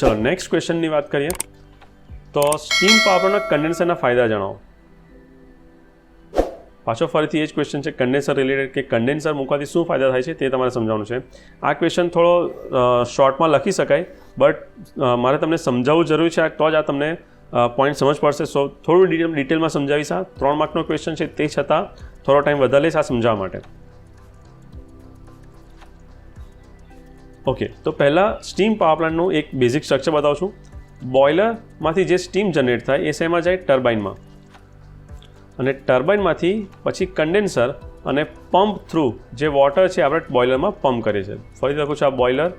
ચલો નેક્સ્ટ ક્વેશ્ચનની વાત કરીએ તો સ્ટીમ પાવર પ્લાન્ટના કન્ડેન્સરના ફાયદા જણાવો. પાછો ફરીથી એ જ ક્વેશ્ચન છે કન્ડેન્સર રિલેટેડ કે કન્ડેન્સર મૂકવાથી શું ફાયદા થાય છે તે તમારે સમજાવવાનું છે. આ ક્વેશ્ચન થોડો શોર્ટમાં લખી શકાય બટ મારે તમને સમજાવવું જરૂરી છે તો જ આ તમને પોઈન્ટ સમજ પડશે. સો થોડું ડિટેલમાં સમજાવીશ. આ 3 માર્કનો ક્વેશ્ચન છે તે છતાં થોડો ટાઈમ વધારે લઈશ આ સમજાવવા માટે. ઓકે, તો પહેલાં સ્ટીમ પાવર પ્લાન્ટનું એક બેઝિક સ્ટ્રક્ચર બતાવું છું. બોઇલરમાંથી જે સ્ટીમ જનરેટ થાય એ શેમાં જાય? ટર્બાઇનમાં. અને ટર્બાઇનમાંથી પછી કન્ડેન્સર અને પંપ થ્રુ જે વોટર છે આપણે બોઇલરમાં પમ્પ કરીએ છીએ. ફરીથી લખું છું, આ બોઇલર,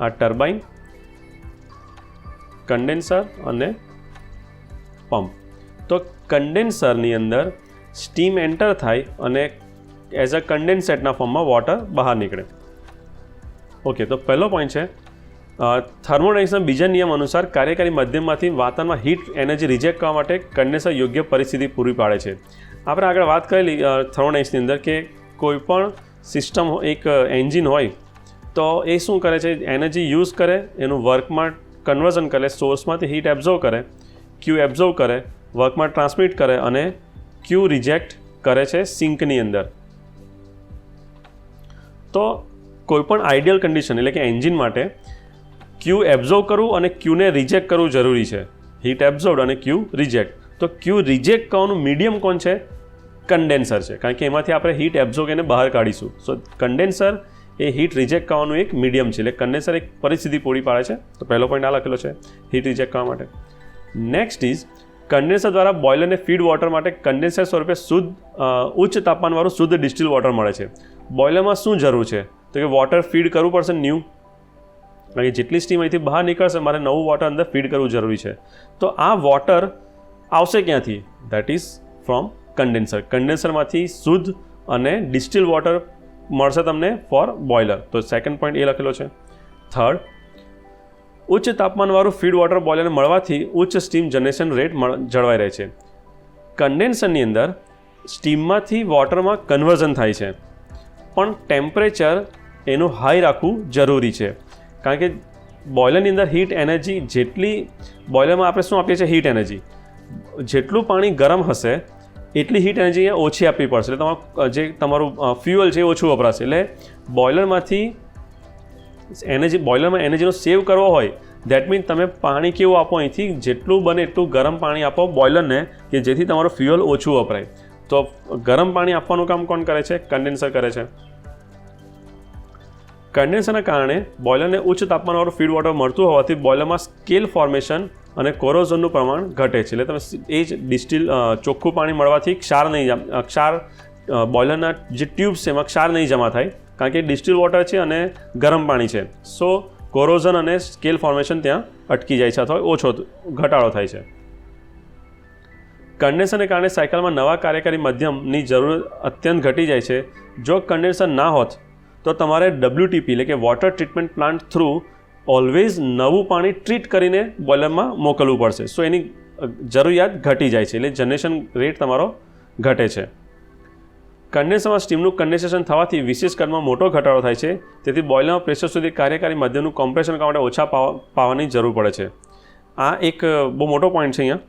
આ ટર્બાઇન, કન્ડેન્સર અને પંપ. તો કન્ડેન્સરની અંદર સ્ટીમ એન્ટર થાય અને એઝ અ કન્ડેન્સેટના ફોર્મમાં વોટર બહાર નીકળે. ઓકે, તો પહેલો પોઈન્ટ છે થર્મોડાયનેમિક્સના બીજા નિયમ અનુસાર કાર્યકારી માધ્યમમાંથી વાતાવરણમાં હીટ એનર્જી રિજેક્ટ કરવા માટે કન્ડેન્સર યોગ્ય પરિસ્થિતિ પૂરી પાડે છે. આપણે આગળ વાત કરેલી થર્મોડાયનેમિક્સની અંદર કે કોઈપણ સિસ્ટમ એક એન્જિન હોય તો એ શું કરે છે? એનર્જી યુઝ કરે, એનું વર્કમાં કન્વર્ઝન કરે, સોર્સમાંથી હીટ એબ્ઝોર્વ કરે, ક્યુ એબ્ઝોર્વ કરે, વર્કમાં ટ્રાન્સમિટ કરે અને ક્યુ રિજેક્ટ કરે છે સિંકની અંદર. તો કોઈપણ આઈડિયલ કન્ડિશન એટલે કે એન્જિન માટે ક્યુ એબ્ઝોર્વ કરવું અને ક્યુને રિજેક્ટ કરવું જરૂરી છે. હીટ એબ્ઝોર્ડ અને ક્યુ રિજેક્ટ. તો ક્યુ રિજેક્ટ કરવાનું મીડિયમ કોણ છે? કન્ડેન્સર છે, કારણ કે એમાંથી આપણે હીટ એબ્ઝોર્વ કરીને બહાર કાઢીશું. સો કન્ડેન્સર એ હીટ રિજેક્ટ કરવાનું એક મીડિયમ છે, એટલે કન્ડેન્સર એક પરિસ્થિતિ પૂરી પાડે છે. તો પહેલો પોઈન્ટ આ લખેલો છે હીટ રિજેક્ટ કરવા માટે. નેક્સ્ટ ઇઝ કન્ડેન્સર દ્વારા બોઇલરને ફીડ વોટર માટે કન્ડેન્સર સ્વરૂપે ઉચ્ચ તાપમાનવાળું શુદ્ધ ડિસ્ટિલ વોટર મળે છે. બોઇલરમાં શું જરૂર છે? તો કે વોટર ફીડ કરવું પડશે ન્યૂ, કારણ કે જેટલી સ્ટીમ અહીંથી બહાર નીકળશે મારે નવું વોટર અંદર ફીડ કરવું જરૂરી છે. તો આ વોટર આવશે ક્યાંથી? That is from condenser. કન્ડેન્સરમાંથી શુદ્ધ અને ડિસ્ટિલ વોટર મળશે તમને ફોર બોઇલર. તો સેકન્ડ પોઈન્ટ એ લખેલો છે. થર્ડ, ઉચ્ચ તાપમાનવાળું ફીડ વોટર બોઇલરને મળવાથી ઉચ્ચ સ્ટીમ જનરેશન રેટ જળવાઈ રહે છે. કન્ડેન્સરની અંદર સ્ટીમમાંથી વોટરમાં કન્વર્ઝન થાય છે પણ ટેમ્પરેચર એનું હાઈ રાખવું જરૂરી છે, કારણ કે બોઇલરની અંદર હીટ એનર્જી જેટલી બોઇલરમાં આપણે શું આપીએ છીએ? Heat energy. જેટલું પાણી ગરમ હશે એટલી હીટ એનર્જી અહીંયા ઓછી આપવી પડશે, એટલે જે તમારું ફ્યુઅલ છે એ ઓછું વપરાશે. એટલે બોઇલરમાંથી બોઇલરમાં એનર્જીનો સેવ કરવો હોય દેટ મીન તમે પાણી કેવું આપો? અહીંથી જેટલું બને એટલું ગરમ પાણી આપો બોઇલરને કે જેથી તમારું ફ્યુઅલ ઓછું વપરાય. તો ગરમ પાણી આપવાનું કામ કોણ કરે છે? કન્ડેન્સર કરે છે. કન્ડેન્સરના કારણે બોઇલરને ઉચ્ચ તાપમાનવાળું ફીડ વોટર મળતું હોવાથી બોઇલરમાં સ્કેલ ફોર્મેશન અને કોરોઝનનું પ્રમાણ ઘટે છે. એટલે તમે એ જ ડિસ્ટિલ ચોખ્ખું પાણી મળવાથી ક્ષાર બોઇલરના જે ટ્યુબ્સ છે એમાં ક્ષાર નહીં જમા થાય, કારણ કે ડિસ્ટિલ વોટર છે અને ગરમ પાણી છે. સો કોરોઝન અને સ્કેલ ફોર્મેશન ત્યાં અટકી જાય છે અથવા ઘટાડો થાય છે. કન્ડેન્સરને કારણે સાયકલમાં નવા કાર્યકારી માધ્યમની જરૂર અત્યંત ઘટી જાય છે. જો કન્ડેન્સર ના હોત તો તમારે WTP એટલે કે water treatment plant through always નવું પાણી ટ્રીટ કરીને બોઇલરમાં મોકલવું પડશે. સો એની જરૂરિયાત ઘટી જાય છે, એટલે જનરેશન રેટ તમારો ઘટે છે. કન્ડેન્સરમાં સ્ટીમનું કન્ડેન્સેશન થવાથી વિશેષ કદમાં મોટો ઘટાડો થાય છે, તેથી બોઇલરમાં પ્રેશર સુધી કાર્યકારી માધ્યમનું કોમ્પ્રેશન કરવા માટે ઓછા પાવાની જરૂર પડે છે. આ એક બહુ મોટો પોઈન્ટ છે અહીંયા,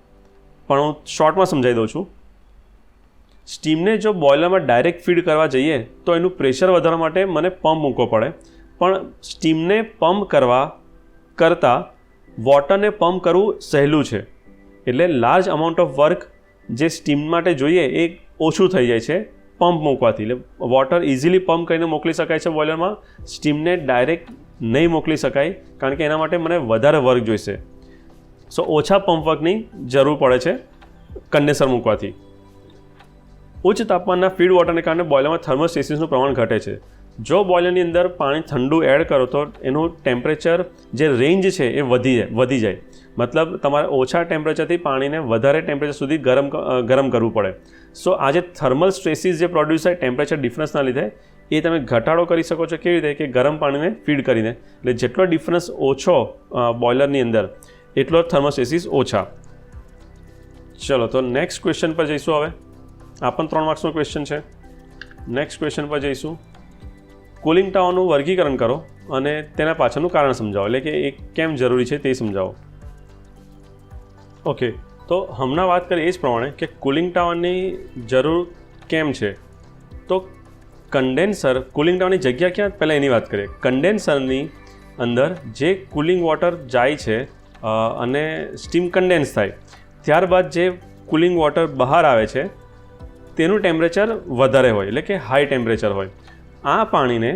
પણ હું શોર્ટમાં સમજાવી દઉં છું. સ્ટીમને જો બોઇલરમાં ડાયરેક્ટ ફીડ કરવા જઈએ તો એનું પ્રેશર વધારવા માટે મને પંપ મૂકવો પડે, પણ સ્ટીમને પંપ કરવા કરતાં વોટરને પંપ કરવું સહેલું છે. એટલે લાર્જ અમાઉન્ટ ઓફ વર્ક જે સ્ટીમ માટે જોઈએ એ ઓછું થઈ જાય છે પંપ મૂકવાથી. એટલે વોટર ઇઝીલી પંપ કરીને મોકલી શકાય છે બોઇલરમાં. સ્ટીમને ડાયરેક્ટ નહીં મોકલી શકાય, કારણ કે એના માટે મને વધારે વર્ક જોઈશે. સો ઓછા પંપ વર્કની જરૂર પડે છે કન્ડેન્સર મૂકવાથી. ઉચ્ચ તાપમાનના ફીડ વોટરને કારણે બોઇલરમાં થર્મોસ્ટેસિસનું પ્રમાણ ઘટે છે. જો બોઇલરની અંદર પાણી ઠંડુ એડ કરો તો એનું ટેમ્પરેચર જે રેન્જ છે એ વધી જાય. મતલબ તમારે ઓછા ટેમ્પરેચરથી પાણીને વધારે ટેમ્પરેચર સુધી ગરમ કરવું પડે. સો આ જે થર્મલ સ્ટ્રેસીસ જે પ્રોડ્યુસ થાય ટેમ્પરેચર ડિફરન્સના લીધે એ તમે ઘટાડો કરી શકો છો. કેવી રીતે? કે ગરમ પાણીને ફીડ કરીને. એટલે જેટલો ડિફરન્સ ઓછો બોઇલરની અંદર એટલો થર્મોસ્ટેસિસ ઓછા. ચલો, તો નેક્સ્ટ ક્વેશ્ચન પર જઈશું. હવે આ પણ 3 માર્ક્સનો ક્વેશ્ચન છે. નેક્સ્ટ ક્વેશ્ચન પર જઈશું. કુલિંગ ટાવરનું વર્ગીકરણ કરો. અને તેના પાછળનું કારણ સમજાવો, એટલે કે એ કેમ જરૂરી છે તે સમજાવો. ઓકે, તો હમણાં વાત કરીએ એ જ પ્રમાણે કે કુલિંગ ટાવરની જરૂર કેમ છે. તો કન્ડેન્સર કુલિંગ ટાવરની જગ્યા ક્યાં, પહેલાં એની વાત કરીએ. કન્ડેન્સરની અંદર જે કુલિંગ વોટર જાય છે અને સ્ટીમ કન્ડેન્સ થાય, ત્યારબાદ જે કુલિંગ વોટર બહાર આવે છે તેનું ટેમ્પરેચર વધારે હોય, એટલે કે હાઈ ટેમ્પરેચર હોય. આ પાણીને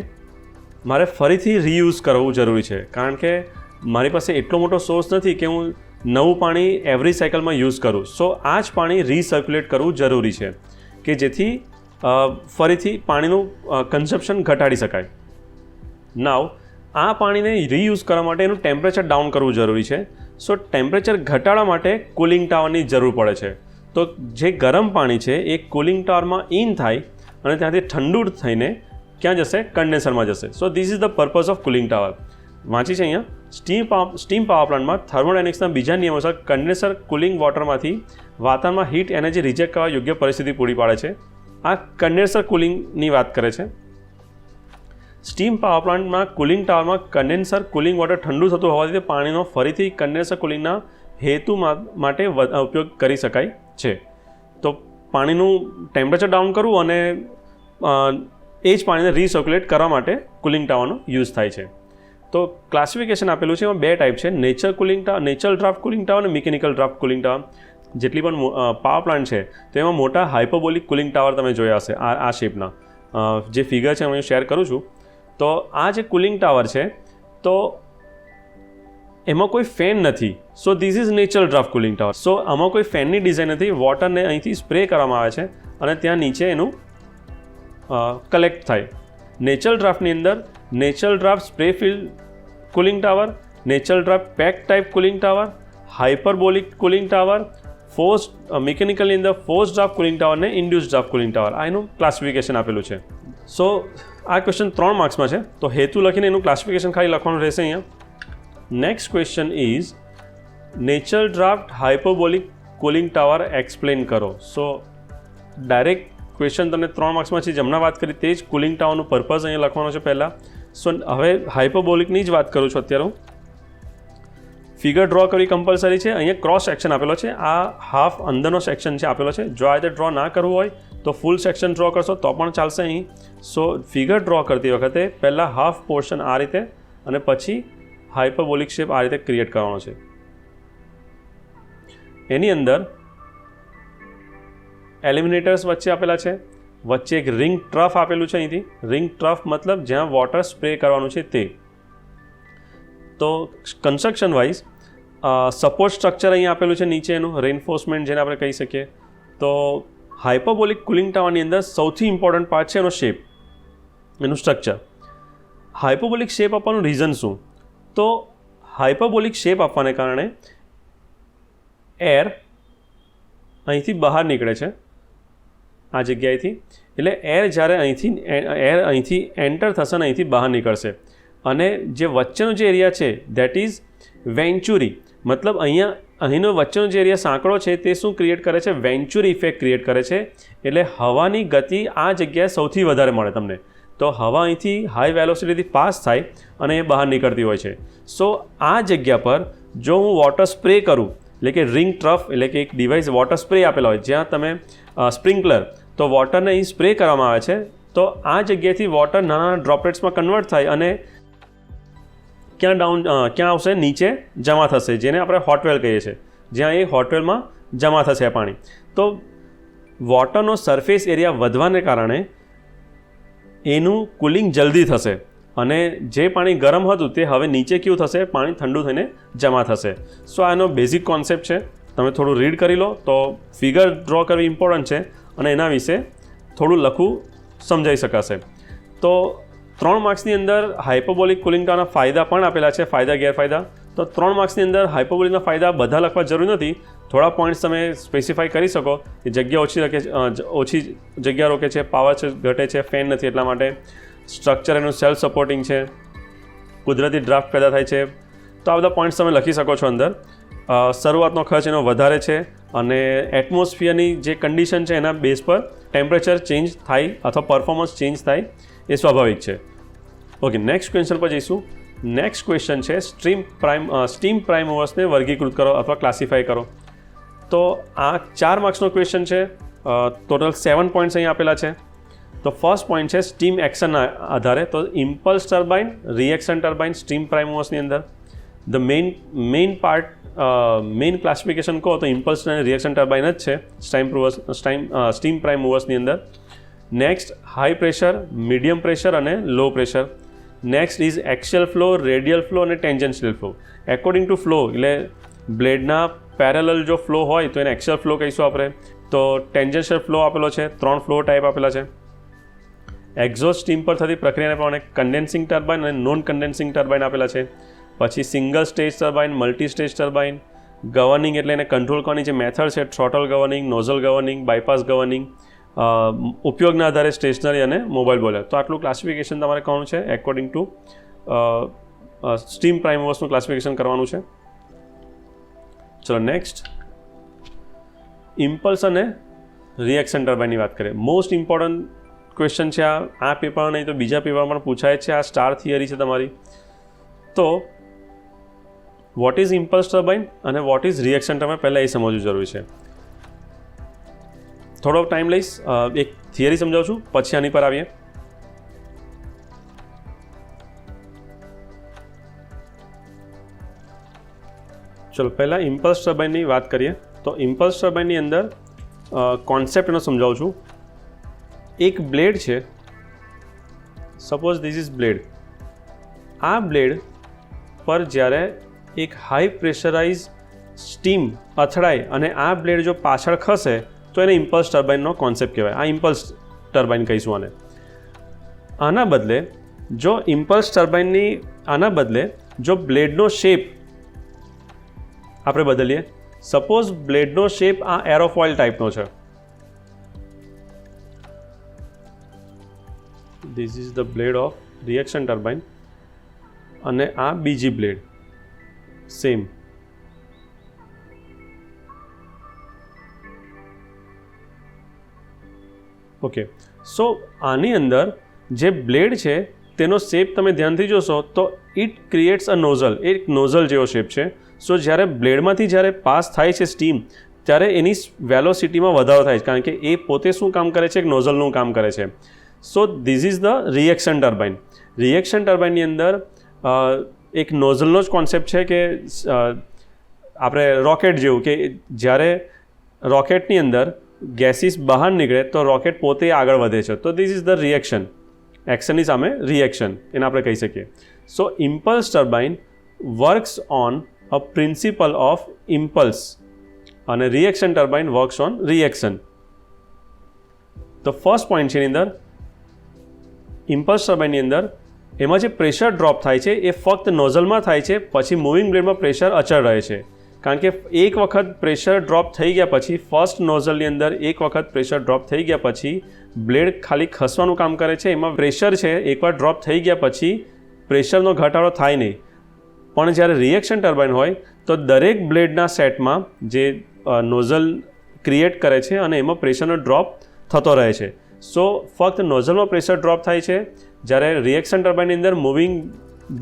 મારે ફરીથી રીયુઝ કરવું જરૂરી છે, કારણ કે મારી પાસે એટલો મોટો સોર્સ નથી કે હું નવું પાણી એવરી સાયકલમાં યુઝ કરું. સો આ જ પાણી રીસર્ક્યુલેટ કરવું જરૂરી છે કે જેથી ફરીથી પાણીનું કન્ઝપ્શન ઘટાડી શકાય. નાવ આ પાણીને રીયુઝ કરવા માટે એનું ટેમ્પરેચર ડાઉન કરવું જરૂરી છે. સો ટેમ્પરેચર ઘટાડવા માટે કુલિંગ ટાવરની જરૂર પડે છે. તો જે ગરમ પાણી છે એ કુલિંગ ટાવરમાં ઇન થાય અને ત્યાંથી ઠંડુ થઈને ક્યાં જશે, કન્ડેન્સરમાં જશે. સો this is the purpose of cooling tower. વાંચી છે અહીંયા. સ્ટીમ પાવર પ્લાન્ટમાં થર્મોડાયનેમિક્સના બીજા નિયમ અનુસાર કન્ડેન્સર કુલિંગ વોટરમાંથી વાતાવરણમાં હીટ એનર્જી રિજેક્ટ કરવા યોગ્ય પરિસ્થિતિ પૂરી પાડે છે. આ કન્ડેન્સર કુલિંગની વાત કરે છે. સ્ટીમ પાવર પ્લાન્ટમાં કુલિંગ ટાવરમાં કન્ડેન્સર કુલિંગ વોટર ઠંડુ થતું હોવાથી પાણીનો ફરીથી કન્ડેન્સર કુલિંગના હેતુ માટે ઉપયોગ કરી શકાય છે. તો પાણીનું ટેમ્પરેચર ડાઉન કરવું અને એ જ પાણીને રીસર્ક્યુલેટ કરવા માટે કુલિંગ ટાવરનો યુઝ થાય છે. તો ક્લાસિફિકેશન આપેલું છે, એમાં બે ટાઈપ છે, નેચરલ ડ્રાફ્ટ કુલિંગ ટાવર અને મિકેનિકલ ડ્રાફ્ટ કુલિંગ ટાવર. જેટલી પણ પાવર પ્લાન્ટ છે તો એમાં મોટા હાઇપરબોલિક કુલિંગ ટાવર તમે જોયા હશે આ શેપના. જે ફિગર છે હું શેર કરું છું. તો આ જે કુલિંગ ટાવર છે તો એમાં કોઈ ફેન નથી. So this is natural draught cooling tower. So આમાં કોઈ ફેનની ડિઝાઇન નથી. વોટરને અહીંથી સ્પ્રે કરવામાં આવે છે અને ત્યાં નીચે એનું કલેક્ટ થાય. નેચરલ ડ્રાફ્ટની અંદર natural draught spray filled cooling tower, natural draught pack type cooling tower, hyperbolic cooling tower, મિકેનિકલની અંદર ફોર્સ ડ્રાફ્ટ કુલિંગ ટાવર ને ઇન્ડ્યુસ ડ્રાફ્ટ કુલિંગ ટાવર. આ એનું ક્લાસિફિકેશન આપેલું છે. સો આ ક્વેશ્ચન 3 માર્ક્સમાં છે, તો હેતુ લખીને એનું ક્લાસિફિકેશન ખાલી લખવાનું રહેશે અહીંયા. Next question is natural draft hyperbolic cooling tower explain કરો. સો ડાયરેક્ટ ક્વેશ્ચન તમને 3 માર્ક્સમાં છે, જેમના વાત કરી તે જ કુલિંગ ટાવરનું પર્પઝ અહીંયા લખવાનો છે પહેલાં. સો હવે હાઇપરબોલિકની જ વાત કરું છું અત્યારે હું. ફિગર ડ્રો કરવી કમ્પલસરી છે. અહીંયા ક્રોસ સેક્શન આપેલો છે, આ હાફ અંદરનો સેક્શન છે આપેલો છે. જો આ રીતે ડ્રો ના કરવું હોય તો ફૂલ સેક્શન ડ્રો કરશો તો પણ ચાલશે અહીં. સો ફિગર ડ્રો કરતી વખતે પહેલાં હાફ પોર્શન આ રીતે અને પછી હાઇપરબોલિક શેપ આ રીતે ક્રિએટ કરવાનો છે. એની અંદર એલિમિનેટર્સ વચ્ચે આપેલા છે, વચ્ચે એક રિંગ ટ્રફ આપેલું છે. અહીંથી રિંગ ટ્રફ મતલબ જ્યાં વોટર સ્પ્રે કરવાનું છે તે. તો કન્સ્ટ્રક્શન વાઇઝ સપોર્ટ સ્ટ્રક્ચર અહીં આપેલું છે નીચે એનું, રેઇન્ફોર્સમેન્ટ જેને આપણે કહી શકીએ. તો હાઇપરબોલિક કુલિંગ ટાવરની અંદર સૌથી ઇમ્પોર્ટન્ટ પાર્ટ છે એનો શેપ, એનું સ્ટ્રક્ચર. હાઇપરબોલિક શેપ આપવાનું રીઝન શું? તો હાઇપરબોલિક શેપ આપવાને કારણે એર અહીંથી બહાર નીકળે છે આ જગ્યાએથી. એટલે એર જ્યારે અહીંથી એન્ટર થશે અને અહીંથી બહાર નીકળશે અને જે વચ્ચેનો જે એરિયા છે દેટ ઇઝ વેન્ચુરી. મતલબ અહીંનો વચ્ચેનો જે એરિયા સાંકડો છે તે શું ક્રિએટ કરે છે? વેન્ચુરી ઇફેક્ટ ક્રિએટ કરે છે. એટલે હવાની ગતિ આ જગ્યાએ સૌથી વધારે મળે તમને. તો હવા અહીંથી હાઈ વેલોસિટીથી પાસ થાય અને એ બહાર નીકળતી હોય છે. સો આ જગ્યા પર જો હું વોટર સ્પ્રે કરું, એટલે કે રિંગ ટ્રફ એટલે કે એક ડિવાઇસ વોટર સ્પ્રે આપેલા હોય, જ્યાં તમે સ્પ્રિંકલર તો વોટરને અહીં સ્પ્રે કરવામાં આવે છે. તો આ જગ્યાએથી વોટર નાના ડ્રોપલેટ્સમાં કન્વર્ટ થાય અને ક્યાં આવશે? નીચે જમા થશે, જેને આપણે હોટવેલ કહીએ છીએ, જ્યાં એ હોટવેલમાં જમા થશે પાણી. તો વોટરનો સરફેસ એરિયા વધવાને કારણે એનું કુલિંગ જલ્દી થશે અને જે પાણી ગરમ હતું તે હવે નીચે કેવું થશે? પાણી ઠંડુ થઈને જમા થશે. સો આનો બેઝિક કોન્સેપ્ટ છે. તમે થોડું રીડ કરી લો તો ફિગર ડ્રો કરવી ઇમ્પોર્ટન્ટ છે અને એના વિશે થોડું લખવું સમજાઈ શકાશે. તો 3 માર્ક્સની અંદર હાઇપરબોલિક કુલિંગ ટાવરના ફાયદા પણ આપેલા છે, ફાયદા ગેરફાયદા. તો 3 માર્ક્સની અંદર હાઇપરબોલિકના ફાયદા બધા લખવા જરૂર નથી. થોડા પોઈન્ટ્સ તમે સ્પેસિફાઈ કરી શકો કે જગ્યા ઓછી જગ્યા રોકે છે, પાવર ઘટે છે, ફેન નથી એટલા માટે, સ્ટ્રક્ચર એનું સેલ્ફ સપોર્ટિંગ છે, કુદરતી ડ્રાફ્ટ પેદા થાય છે. તો આ બધા પોઈન્ટ્સ તમે લખી શકો છો અંદર. શરૂઆતનો ખર્ચ એનો વધારે છે અને એટમોસ્ફિયરની જે કન્ડિશન છે એના બેઝ પર ટેમ્પરેચર ચેન્જ થાય અથવા પરફોર્મન્સ ચેન્જ થાય એ સ્વાભાવિક છે. ઓકે, નેક્સ્ટ ક્વેશ્ચન પર જઈશું. નેક્સ્ટ ક્વેશ્ચન છે સ્ટીમ પ્રાઇમ મૂવર્સને વર્ગીકૃત કરો અથવા ક્લાસિફાય કરો. તો આ 4 માર્ક્સનો ક્વેશ્ચન છે. ટોટલ 7 પોઈન્ટ્સ અહીં આપેલા છે. તો ફર્સ્ટ પોઈન્ટ છે સ્ટીમ એક્શનના આધારે. તો impulse turbine, reaction turbine, steam prime મૂવર્સની અંદર ધ મેઇન ક્લાસિફિકેશન કહો તો ઇમ્પલ્સ અને રિએક્શન ટર્બાઇન જ છે સ્ટીમ પ્રાઇમ મૂવર્સની અંદર. Next high pressure, medium pressure અને low pressure. Next is axial flow, radial flow અને tangential flow. According to flow એટલે બ્લેડના પેરેલલ જો ફ્લો હોય તો એને એક્સિયલ ફ્લો કહીશું આપણે. તો ટેન્જન્શિયલ ફ્લો આપેલો છે, 3 ફ્લો ટાઈપ આપેલા છે. એક્ઝોસ્ટ સ્ટીમ પર થતી પ્રક્રિયાને પ્રમાણે કન્ડેન્સિંગ ટર્બાઇન અને નોન કન્ડેન્સિંગ ટર્બાઇન આપેલા છે. પછી single stage turbine, multi stage turbine. Governing એટલે એને કંટ્રોલ કરવાની જે મેથડ છે throttle governing, nozzle governing, bypass governing. ઉપયોગના આધારે સ્ટેશનરી અને મોબાઈલ બોલર. તો આટલું ક્લાસિફિકેશન તમારે કરવાનું છે એકોર્ડિંગ ટુ સ્ટીમ પ્રાઇમ મૂવર્સનું ક્લાસિફિકેશન કરવાનું છે. ચલો નેક્સ્ટ ઇમ્પલ્સ અને રિએક્શન ટર્બાઇનની વાત કરીએ. મોસ્ટ ઇમ્પોર્ટન્ટ ક્વેશ્ચન છે આ પેપર નહીં તો બીજા પેપરમાં પણ પૂછાય છે. આ સ્ટાર થિયરી છે તમારી. તો વોટ ઇઝ ઇમ્પલ્સ ટર્બાઇન અને વોટ ઇઝ રિએક્શન ટર્બાઇન પહેલાં એ સમજવું જરૂરી છે. થોડો ટાઈમ લઈશ, એક થિયરી સમજાવું છું, પછી આની પર આવીએ. ચલો પહેલાં ઇમ્પલ્સ ટર્બાઇનની વાત કરીએ. તો ઇમ્પલ્સ ટર્બાઇનની અંદર કોન્સેપ્ટ એનો સમજાવું છું. એક બ્લેડ છે, સપોઝ ધીસ ઇઝ બ્લેડ. આ બ્લેડ પર જ્યારે એક હાઈ પ્રેશરાઇઝ સ્ટીમ અથડાય અને આ બ્લેડ જો પાછળ ખસે તો એને ઇમ્પલ્સ ટર્બાઇનનો કોન્સેપ્ટ કહેવાય. આ ઇમ્પલ્સ ટર્બાઇન કહીશું આને. આના બદલે જો બ્લેડનો શેપ આપણે બદલીએ, સપોઝ બ્લેડનો શેપ આ એરોફોઇલ ટાઈપનો છે. This is the blade of reaction turbine અને આ બીજી બ્લેડ સેમ. ઓકે, સો આની અંદર જે બ્લેડ છે તેનો શેપ તમે ધ્યાનથી જોશો તો ઇટ ક્રિએટ્સ અ નોઝલ. એક નોઝલ જેવો શેપ છે. સો જ્યારે બ્લેડમાંથી જ્યારે પાસ થાય છે સ્ટીમ ત્યારે એની વેલોસિટીમાં વધારો થાય છે, કારણ કે એ પોતે શું કામ કરે છે, એક નોઝલનું કામ કરે છે. So this is the reaction turbine. Reaction ટર્બાઇનની અંદર એક નોઝલનો જ કોન્સેપ્ટ છે કે આપણે રોકેટ જેવું, કે જ્યારે રોકેટની અંદર ગેસીસ બહાર નીકળે તો રોકેટ પોતે આગળ વધે છે. તો ધીસ ઇઝ ધ રિએક્શન. એક્શનની સામે રિએક્શન એને આપણે કહી શકીએ. So impulse turbine works on a principle of impulse અને reaction turbine works on reaction. તો ફર્સ્ટ પોઈન્ટ છે એની અંદર ઇમ્પલ્સ ટર્બાઇનની અંદર એમાં જે પ્રેશર ડ્રોપ થાય છે એ ફક્ત નોઝલમાં થાય છે, પછી મૂવિંગ બ્લેડમાં પ્રેશર અચળ રહે છે. કારણ કે એક વખત પ્રેશર ડ્રોપ થઈ ગયા પછી ફર્સ્ટ નોઝલની અંદર એક વખત પ્રેશર ડ્રોપ થઈ ગયા પછી બ્લેડ ખાલી ખસવાનું કામ કરે છે. એમાં પ્રેશર છે એકવાર ડ્રોપ થઈ ગયા પછી પ્રેશરનો ઘટાડો થાય નહીં. પણ જ્યારે રિએક્શન ટર્બાઇન હોય તો દરેક બ્લેડના સેટમાં જે નોઝલ ક્રિએટ કરે છે અને એમાં પ્રેશરનો ડ્રોપ થતો રહે છે. સો ફક્ત નોઝલમાં પ્રેશર ડ્રોપ થાય છે, જ્યારે રિએક્શન ટર્બાઇનની અંદર મૂવિંગ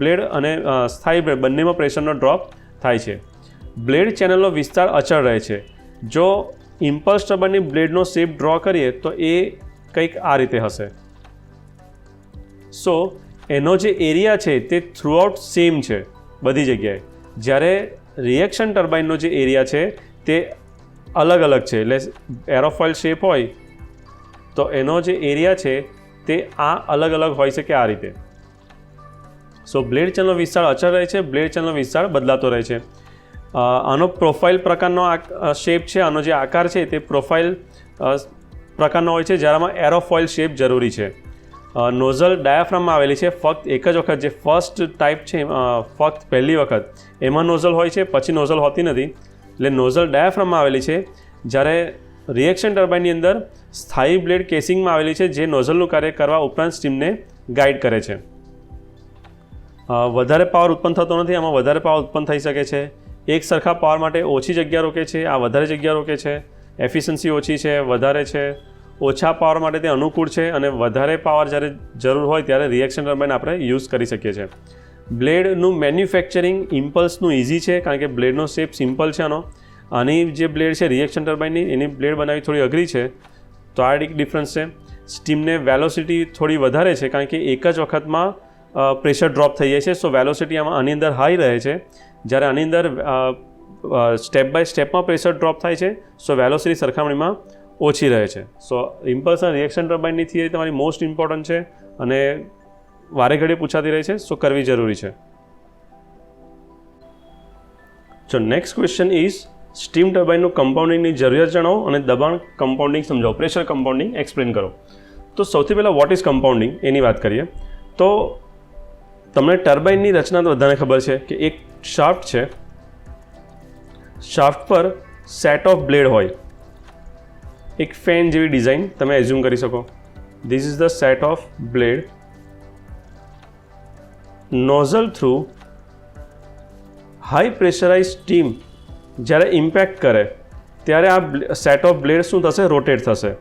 બ્લેડ અને સ્થાયી બ્લેડ બંનેમાં પ્રેશરનો ડ્રોપ થાય છે. બ્લેડ ચેનલનો વિસ્તાર અચળ રહે છે. જો ઇમ્પલ્સ ટર્બાઇનની બ્લેડનો શેપ ડ્રો કરીએ તો એ કંઈક આ રીતે હશે. સો એનો જે એરિયા છે તે થ્રુઆઉટ સેમ છે બધી જગ્યાએ, જ્યારે રિએક્શન ટર્બાઇનનો જે એરિયા છે તે અલગ અલગ છે. એટલે એરોફોઇલ શેપ હોય તો એનો જે એરિયા છે તે આ અલગ અલગ હોઈ શકે આ રીતે. સો બ્લેડ ચેનલનો વિસ્તાર અચળ રહે છે, બ્લેડ ચેનલનો વિસ્તાર બદલાતો રહે છે. આનો પ્રોફાઇલ પ્રકારનો શેપ છે, આનો જે આકાર છે તે પ્રોફાઇલ પ્રકારનો હોય છે, જેમાં એરોફોઇલ શેપ જરૂરી છે. નોઝલ ડાયાફ્રામમાં આવેલી છે. ફક્ત એક જ વખત જે ફર્સ્ટ ટાઈપ છે ફક્ત પહેલી વખત એમાં નોઝલ હોય છે, પછી નોઝલ હોતી નથી. એટલે નોઝલ ડાયાફ્રામમાં આવેલી છે, જ્યારે રિએક્શન ટર્બાઇનની અંદર સ્થાયી બ્લેડ કેસિંગમાં આવેલી છે જે નોઝલનું કાર્ય કરવા ઉપરાંત સ્ટીમને ગાઈડ કરે છે. વધારે પાવર ઉત્પન્ન થતો નથી, આમાં વધારે પાવર ઉત્પન્ન થઈ શકે છે. એક સરખા પાવર માટે ઓછી જગ્યા રોકે છે, આ વધારે જગ્યા રોકે છે. એફિશિયન્સી ઓછી છે, વધારે છે. ઓછા પાવર માટે તે અનુકૂળ છે અને વધારે પાવર જ્યારે જરૂર હોય ત્યારે રિએક્શન ટર્બાઇન આપણે યુઝ કરી શકીએ છીએ. બ્લેડનું મેન્યુફેક્ચરિંગ ઇમ્પલ્સનું ઇઝી છે કારણ કે બ્લેડનો શેપ સિમ્પલ છે આનો. આની જે બ્લેડ છે રિએક્શન ટર્બાઇનની એની બ્લેડ બનાવવી થોડી અઘરી છે, તો આ એક ડિફરન્સ છે. સ્ટીમને વેલોસિટી થોડી વધારે છે કારણ કે એક જ વખતમાં પ્રેશર ડ્રોપ થઈ જાય છે. સો વેલોસિટી આની અંદર હાઈ રહે છે, જ્યારે આની અંદર સ્ટેપ બાય સ્ટેપમાં પ્રેશર ડ્રોપ થાય છે. સો વેલોસિટી સરખામણીમાં ઓછી રહે છે. સો ઇમ્પલ્સ અને રિએક્શન ટર્બાઇનની થિયરી તમારી મોસ્ટ ઇમ્પોર્ટન્ટ છે અને વારે ઘડીએ પૂછાતી રહી છે, સો કરવી જરૂરી છે. So next question is steam ટર્બાઇનનું કમ્પાઉન્ડિંગની જરૂરિયાત જણાવો અને દબાણ કમ્પાઉન્ડિંગ સમજાવો. પ્રેશર કમ્પાઉન્ડિંગ એક્સપ્લેન કરો. તો સૌથી પહેલાં વોટ ઇઝ કમ્પાઉન્ડિંગ એની વાત કરીએ તો તમને ટર્બાઇનની રચના તો બધાને ખબર છે કે એક શાફ્ટ છે, શાફ્ટ પર સેટ ઓફ બ્લેડ હોય, એક ફેન જેવી ડિઝાઇન તમે એઝ્યુમ કરી શકો. This is the set of blade. Nozzle through high pressurise steam જ્યારે ઇમ્પેક્ટ કરે ત્યારે આ સેટ ઓફ બ્લેડ શું થશે? રોટેટ થશે.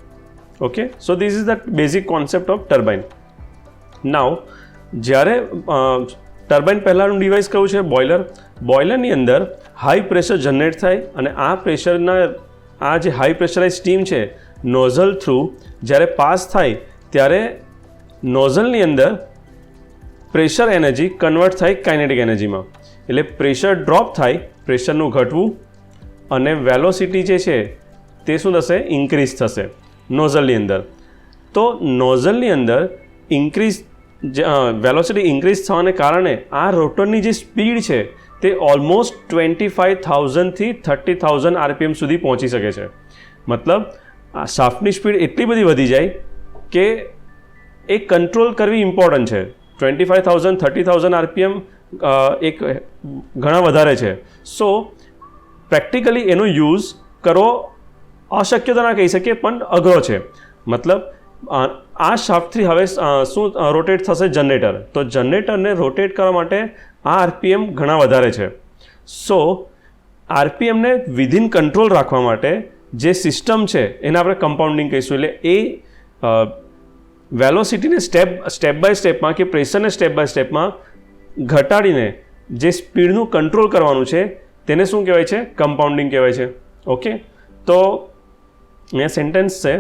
Okay, so this is the basic concept of turbine. Now જ્યારે ટર્બાઇન પહેલાંનું ડિવાઇસ કયું છે? બોઇલર. બોઇલરની અંદર હાઈ પ્રેશર જનરેટ થાય અને આ પ્રેશરના આ જે હાઈ પ્રેશરાઇઝ સ્ટીમ છે નોઝલ થ્રુ જ્યારે પાસ થાય ત્યારે નોઝલની અંદર પ્રેશર એનર્જી કન્વર્ટ થાય કાઇનેટિક એનર્જીમાં. એટલે પ્રેશર ડ્રોપ થાય, પ્રેશરનું ઘટવું, અને વેલોસિટી જે છે તે શું થશે? ઇન્ક્રીઝ થશે નોઝલની અંદર. તો નોઝલની અંદર વેલોસિટી ઇન્ક્રીઝ થવાને કારણે આ રોટરની જે સ્પીડ છે તે ઓલમોસ્ટ 25,000થી 30,000 RPM સુધી પહોંચી શકે છે. મતલબ આ શાફ્ટની સ્પીડ એટલી બધી વધી જાય કે એ કંટ્રોલ કરવી ઇમ્પોર્ટન્ટ છે. 25,000 30,000 RPM એક ઘણા વધારે છે. સો પ્રેક્ટિકલી એનો યુઝ કરવો અશક્ય તો ના કહી શકીએ પણ અઘરો છે. મતલબ આ શાફ્ટથી હવે શું રોટેટ થશે? જનરેટર. તો જનરેટરને રોટેટ કરવા માટે આ RPM ઘણા વધારે છે. સો RPMને વિધિન કંટ્રોલ રાખવા માટે જે સિસ્ટમ છે એને આપણે કમ્પાઉન્ડિંગ કહીશું. એટલે એ વેલોસિટીને સ્ટેપ બાય સ્ટેપમાં કે પ્રેશરને સ્ટેપ બાય સ્ટેપમાં ઘટાડીને જે સ્પીડનું કંટ્રોલ કરવાનું છે તેને શું કહેવાય છે? કમ્પાઉન્ડિંગ કહેવાય છે. ઓકે, તો અહીંયા સેન્ટેન્સ છે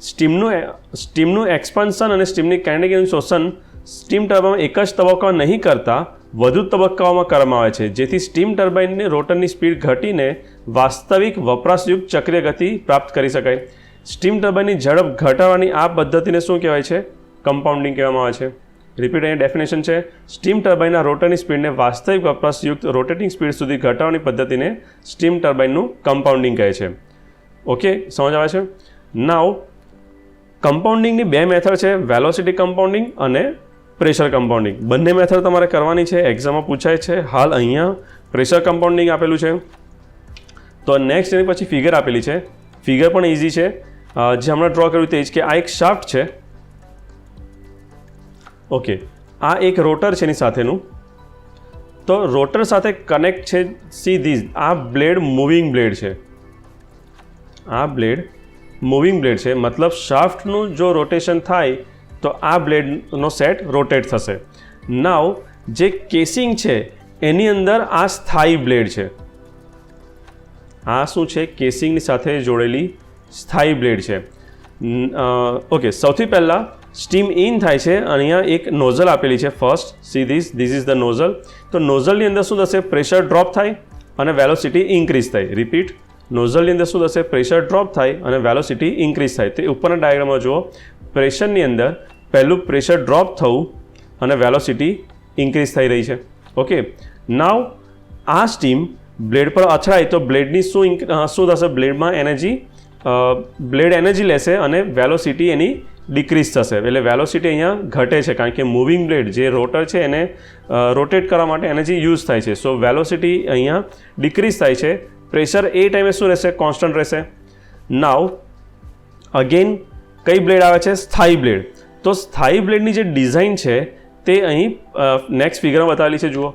સ્ટીમનું એક્સપાન્શન અને સ્ટીમની કાઇનેટિક શોષણ સ્ટીમ ટર્બાઇનમાં એક જ તબક્કામાં નહીં કરતા વધુ તબક્કાઓમાં કરવામાં આવે છે, જેથી સ્ટીમ ટર્બાઇનની રોટરની સ્પીડ ઘટીને વાસ્તવિક વપરાશયુક્ત ચક્રીય ગતિ પ્રાપ્ત કરી શકાય. સ્ટીમ ટર્બાઇનની ઝડપ ઘટાડવાની આ પદ્ધતિને શું કહેવાય છે? કમ્પાઉન્ડિંગ કહેવામાં આવે છે. રિપીટ, અહીં ડેફિનેશન છે સ્ટીમ ટર્બાઇનના રોટરની સ્પીડને વાસ્તવિક વપરાશયુક્ત રોટેટિંગ સ્પીડ સુધી ઘટાડવાની પદ્ધતિને સ્ટીમ ટર્બાઇનનું કમ્પાઉન્ડિંગ કહે છે. ઓકે, સમજ આવે છે? નાવ કમ્પાઉન્ડિંગની બે મેથડ છે, વેલોસિટી કમ્પાઉન્ડિંગ અને પ્રેશર કમ્પાઉન્ડિંગ. બંને મેથડ તમારે કરવાની છે, એક્ઝામમાં પૂછાય છે. હાલ અહીંયા પ્રેશર કમ્પાઉન્ડિંગ આપેલું છે. તો નેક્સ્ટ એની પછી ફિગર આપેલી છે. ફિગર પણ ઇઝી છે, જે હમણાં ડ્રો કર્યું તે જ કે આ એક શાફ્ટ છે. ઓકે, આ એક રોટર છે એની સાથેનું. તો રોટર સાથે કનેક્ટ છે સીધી આ બ્લેડ મૂવિંગ બ્લેડ છે. આ બ્લેડ મૂવિંગ બ્લેડ છે, મતલબ શાફ્ટનું જો રોટેશન થાય તો આ બ્લેડનો સેટ રોટેટ થશે. નાવ જે કેસિંગ છે એની અંદર આ સ્થાયી બ્લેડ છે. આ શું છે? કેસિંગની સાથે જોડેલી સ્થાયી બ્લેડ છે. ઓકે, સૌથી પહેલાં સ્ટીમ ઇન થાય છે. અહીંયા એક નોઝલ આપેલી છે first. See this is the nozzle. તો નોઝલની અંદર શું થશે? પ્રેશર ડ્રોપ થાય અને વેલોસિટી ઇન્ક્રીઝ થાય. રિપીટ, નોઝલની અંદર શું થશે? પ્રેશર ડ્રોપ થાય અને વેલોસિટી ઇન્ક્રીઝ થાય. તે ઉપરના ડાયાગ્રામમાં જુઓ, પ્રેશરની અંદર પહેલું પ્રેશર ડ્રોપ થવું અને વેલોસિટી ઇન્ક્રીઝ થઈ રહી છે. ઓકે, નાવ આ સ્ટીમ બ્લેડ પર અથડાય તો બ્લેડની શું થશે? બ્લેડમાં બ્લેડ એનર્જી લેશે અને વેલોસિટી એની ડિક્રીઝ થશે. એટલે વેલોસિટી અહીંયા ઘટે છે કારણ કે મૂવિંગ બ્લેડ જે રોટર છે એને રોટેટ કરવા માટે એનર્જી યુઝ થાય છે. સો વેલોસિટી અહીંયા ડિક્રીઝ થાય છે. પ્રેશર એ ટાઈમે શું રહેશે? કોન્સ્ટન્ટ રહેશે. નાવ અગેન કઈ બ્લેડ આવે છે? સ્થાયી બ્લેડ. તો સ્થાયી બ્લેડની જે ડિઝાઇન છે તે અહીં નેક્સ્ટ ફિગરમાં બતાવેલી છે. જુઓ,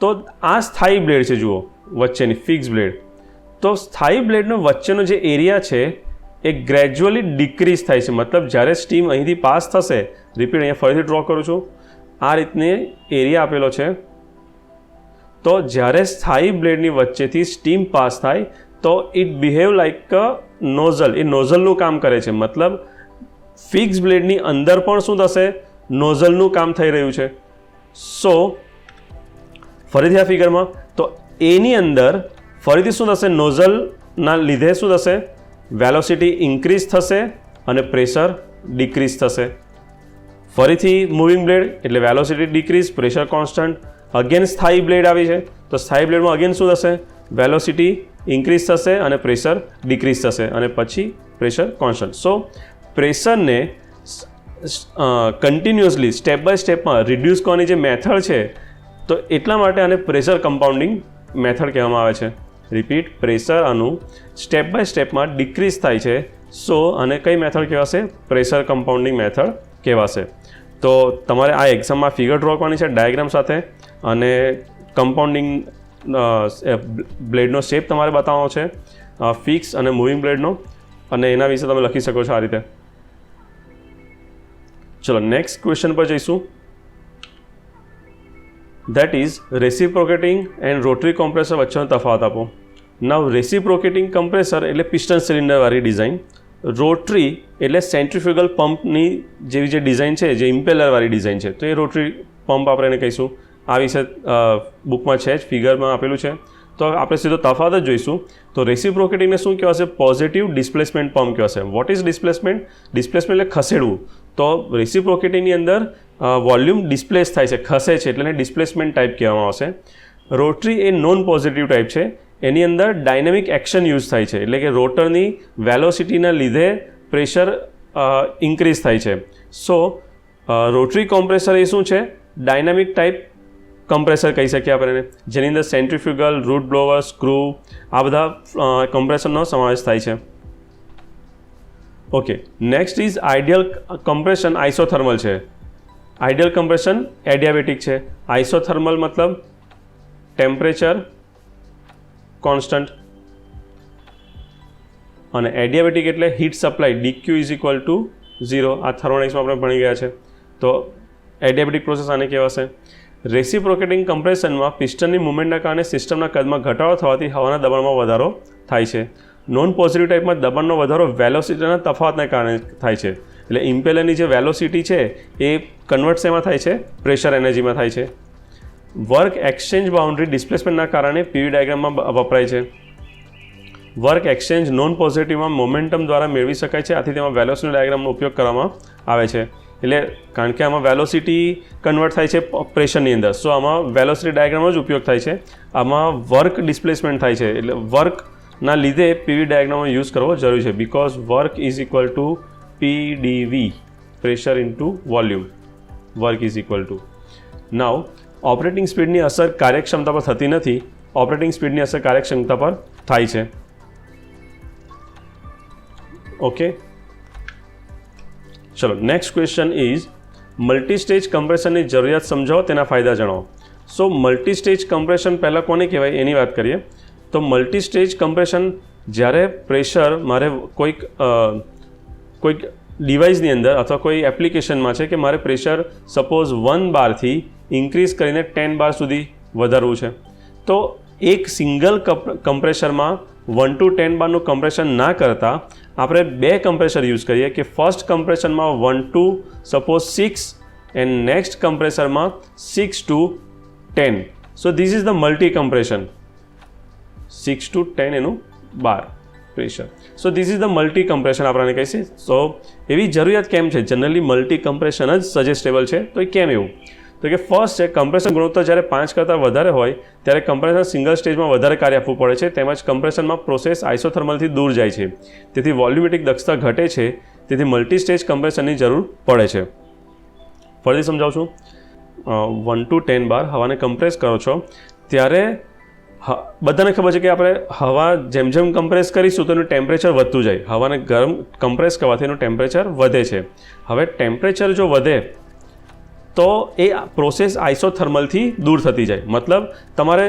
તો આ સ્થાયી બ્લેડ છે. જુઓ વચ્ચેની ફિક્સ બ્લેડ. તો સ્થાયી બ્લેડનો વચ્ચેનો જે એરિયા છે એ ગ્રેજ્યુઅલી ડિક્રીઝ થાય છે. મતલબ જ્યારે સ્ટીમ અહીંથી પાસ થશે, રિપીટ અહીંયા ફરીથી ડ્રો કરું છું, આ રીતને એરિયા આપેલો છે, તો જ્યારે સ્થાયી બ્લેડની વચ્ચેથી સ્ટીમ પાસ થાય તો it behave like a nozzle. એ નોઝલનું કામ કરે છે. મતલબ ફિક્સ બ્લેડની અંદર પણ શું થશે? નોઝલનું કામ થઈ રહ્યું છે. સો ફરીથી આ ફિગરમાં તો એની અંદર ફરીથી શું થશે? નોઝલના લીધે શું થશે? વેલોસિટી ઇન્ક્રીઝ થશે અને પ્રેશર ડિક્રીઝ થશે. ફરીથી મૂવિંગ બ્લેડ એટલે velocity decrease, pressure constant. Again સ્થાયી બ્લેડ આવી છે તો સ્થાયી બ્લેડમાં અગેન શું થશે? વેલોસિટી ઇન્ક્રીઝ થશે અને પ્રેશર ડિક્રીઝ થશે અને પછી પ્રેશર કોન્સ્ટન્ટ. સો પ્રેશરને કન્ટિન્યુઅસલી સ્ટેપ બાય સ્ટેપમાં રિડ્યુસ કરવાની જે મેથડ છે, તો એટલા માટે આને પ્રેશર કમ્પાઉન્ડિંગ મેથડ કહેવામાં આવે છે. રિપીટ, પ્રેશર આનું સ્ટેપ બાય સ્ટેપમાં ડિક્રીઝ થાય છે. સો આને કઈ મેથડ કહેવાશે? પ્રેશર કમ્પાઉન્ડિંગ મેથડ કહેવાશે. તો તમારે આ એક્ઝામમાં ફિગર ડ્રો કરવાની છે ડાયાગ્રામ સાથે અને કમ્પાઉન્ડિંગ બ્લેડનો શેપ તમારે બતાવવાનો છે, ફિક્સ અને મૂવિંગ બ્લેડનો, અને એના વિશે તમે લખી શકો છો આ રીતે. ચલો નેક્સ્ટ ક્વેશ્ચન પર જઈશું. That is reciprocating and rotary compressor વચ્ચેનો તફાવત આપો. નાવ રેસિપ્રોકેટિંગ કમ્પ્રેસર એટલે પિસ્ટન સિલિન્ડરવાળી ડિઝાઇન, રોટરી એટલે સેન્ટ્રીફ્યુગલ પંપની જેવી જે ડિઝાઇન છે, જે ઇમ્પેલરવાળી ડિઝાઇન છે, તો એ રોટરી પંપ આપણે એને કહીશું. આ વિશે બુકમાં છે જ, ફિગરમાં આપેલું છે. તો આપણે સીધો તફાવત જ જોઈશું. તો રેસિપ્રોકેટિંગને શું કહેવાશે? પોઝિટિવ ડિસ્પ્લેસમેન્ટ પંપ કહેવાશે. What is displacement? ડિસ્પ્લેસમેન્ટ એટલે ખસેડવું. તો રેસિપ્રોકેટિંગની અંદર વોલ્યુમ ડિસ્પ્લેસ થાય છે, ખસે છે, એટલે એને ડિસ્પ્લેસમેન્ટ ટાઈપ કહેવામાં આવશે. રોટરી એ નોન પોઝિટિવ ટાઈપ છે. એની અંદર ડાયનેમિક એક્શન યુઝ થાય છે, એટલે કે રોટરની વેલોસિટીના લીધે પ્રેશર ઇન્ક્રીઝ થાય છે. સો રોટરી કોમ્પ્રેસર એ શું છે? ડાયનેમિક ટાઈપ કમ્પ્રેસર કહી શકીએ આપણે એને, જેની અંદર સેન્ટ્રીફ્યુગલ, રૂટ બ્લોવર, સ્ક્રૂ, આ બધા કમ્પ્રેશરનો સમાવેશ થાય છે. Okay, next is ideal compression isothermal છે. આઇડિયલ કમ્પ્રેશન એડિયાબેટિક છે. આઇસોથર્મલ મતલબ ટેમ્પરેચર કોન્સ્ટન્ટ, અને એડિયાબેટિક એટલે heat supply, DQ is equal two 0. આ થર્મોડાયનેમિક્સમાં આપણે ભણી ગયા છે. તો એડિયાબેટિક પ્રોસેસ આને કહેવાશે. રેસિપ્રોકેટિંગ કમ્પ્રેશનમાં પિસ્ટનની મુવમેન્ટના કારણે સિસ્ટમના કદમાં ઘટાડો થવાથી હવાના દબાણમાં વધારો થાય છે. નોન પોઝિટિવ ટાઈપમાં દબાણનો વધારો વેલોસિટીના તફાવતને કારણે થાય છે. એટલે ઇમ્પેલરની જે વેલોસિટી છે એ કન્વર્ટ શેમાં થાય છે? પ્રેશર એનર્જીમાં થાય છે. વર્ક એક્સચેન્જ બાઉન્ડ્રી ડિસ્પ્લેસમેન્ટના કારણે પીવી ડાયાગ્રામમાં વપરાય છે. વર્ક એક્સચેન્જ નોન પોઝિટિવમાં મોમેન્ટમ દ્વારા મેળવી શકાય છે. આથી તેમાં વેલોસિટી ડાયાગ્રામનો ઉપયોગ કરવામાં આવે છે. એટલે કારણ કે આમાં વેલોસિટી કન્વર્ટ થાય છે પ્રેશરની અંદર, સો આમાં વેલોસિટી ડાયાગ્રામનો જ ઉપયોગ થાય છે. આમાં વર્ક ડિસ્પ્લેસમેન્ટ થાય છે, એટલે વર્કના લીધે પીવી ડાયાગ્રામનો યુઝ કરવો જરૂરી છે. Because work is equal to PdV, pressure into volume. Work is equal to. Now operating સ્પીડની અસર કાર્યક્ષમતા પર થતી નથી, ઓપરેટિંગ સ્પીડની અસર કાર્યક્ષમતા પર થાય છે. ઓકે, ચલો નેક્સ્ટ ક્વેશ્ચન ઇઝ મલ્ટીસ્ટેજ કમ્પ્રેશનની જરૂરિયાત સમજાવો, તેના ફાયદા જણાવો. સો મલ્ટીસ્ટેજ કમ્પ્રેશન પહેલાં કોને કહેવાય એની વાત કરીએ. તો મલ્ટીસ્ટેજ કમ્પ્રેશન જ્યારે પ્રેશર મારે કોઈક ડિવાઇસની અંદર અથવા કોઈ એપ્લિકેશનમાં છે કે મારે પ્રેશર સપોઝ 1 બારથી ઇન્ક્રીઝ કરીને 10 બાર સુધી વધારવું છે, તો એક સિંગલ કમ્પ્રેશરમાં 1 to 10 બારનું કમ્પ્રેશન ના કરતાં આપણે 2 કમ્પ્રેસર યુઝ કરીએ કે ફર્સ્ટ કમ્પ્રેશરમાં 1 to સપોઝ 6 એન્ડ નેક્સ્ટ કમ્પ્રેસરમાં 6 to 10. So this is the multi compression. 6 to 10 એનું 12 pressure. So this is the multi compression આપણે કહીએ. સો એવી જરૂરિયાત કેમ છે? જનરલી મલ્ટી કમ્પ્રેશન જ સજેસ્ટેબલ છે. તો એ કેમ એવું? તો કે ફર્સ્ટ છે, કમ્પ્રેશન ગુણોત્તર જ્યારે 5 કરતાં વધારે હોય ત્યારે કમ્પ્રેશન સિંગલ સ્ટેજમાં વધારે કાર્ય આપવું પડે છે. તેમજ કમ્પ્રેશનમાં પ્રોસેસ આઇસોથર્મલથી દૂર જાય છે, તેથી વોલ્યુમેટ્રિક દક્ષતા ઘટે છે. તેથી મલ્ટી સ્ટેજ કમ્પ્રેશનની જરૂર પડે છે. ફરીથી સમજાવું છું. 1 to 10 બાર હવાને કમ્પ્રેસ કરો છો ત્યારે બધાને ખબર છે કે આપણે હવા જેમ જેમ કમ્પ્રેસ કરીશું તો એનું ટેમ્પરેચર વધતું જાય. હવાને ગરમ કમ્પ્રેસ કરવાથી એનું ટેમ્પરેચર વધે છે. હવે ટેમ્પરેચર જો વધે તો એ પ્રોસેસ આઇસોથર્મલથી દૂર થતી જાય. મતલબ તમારે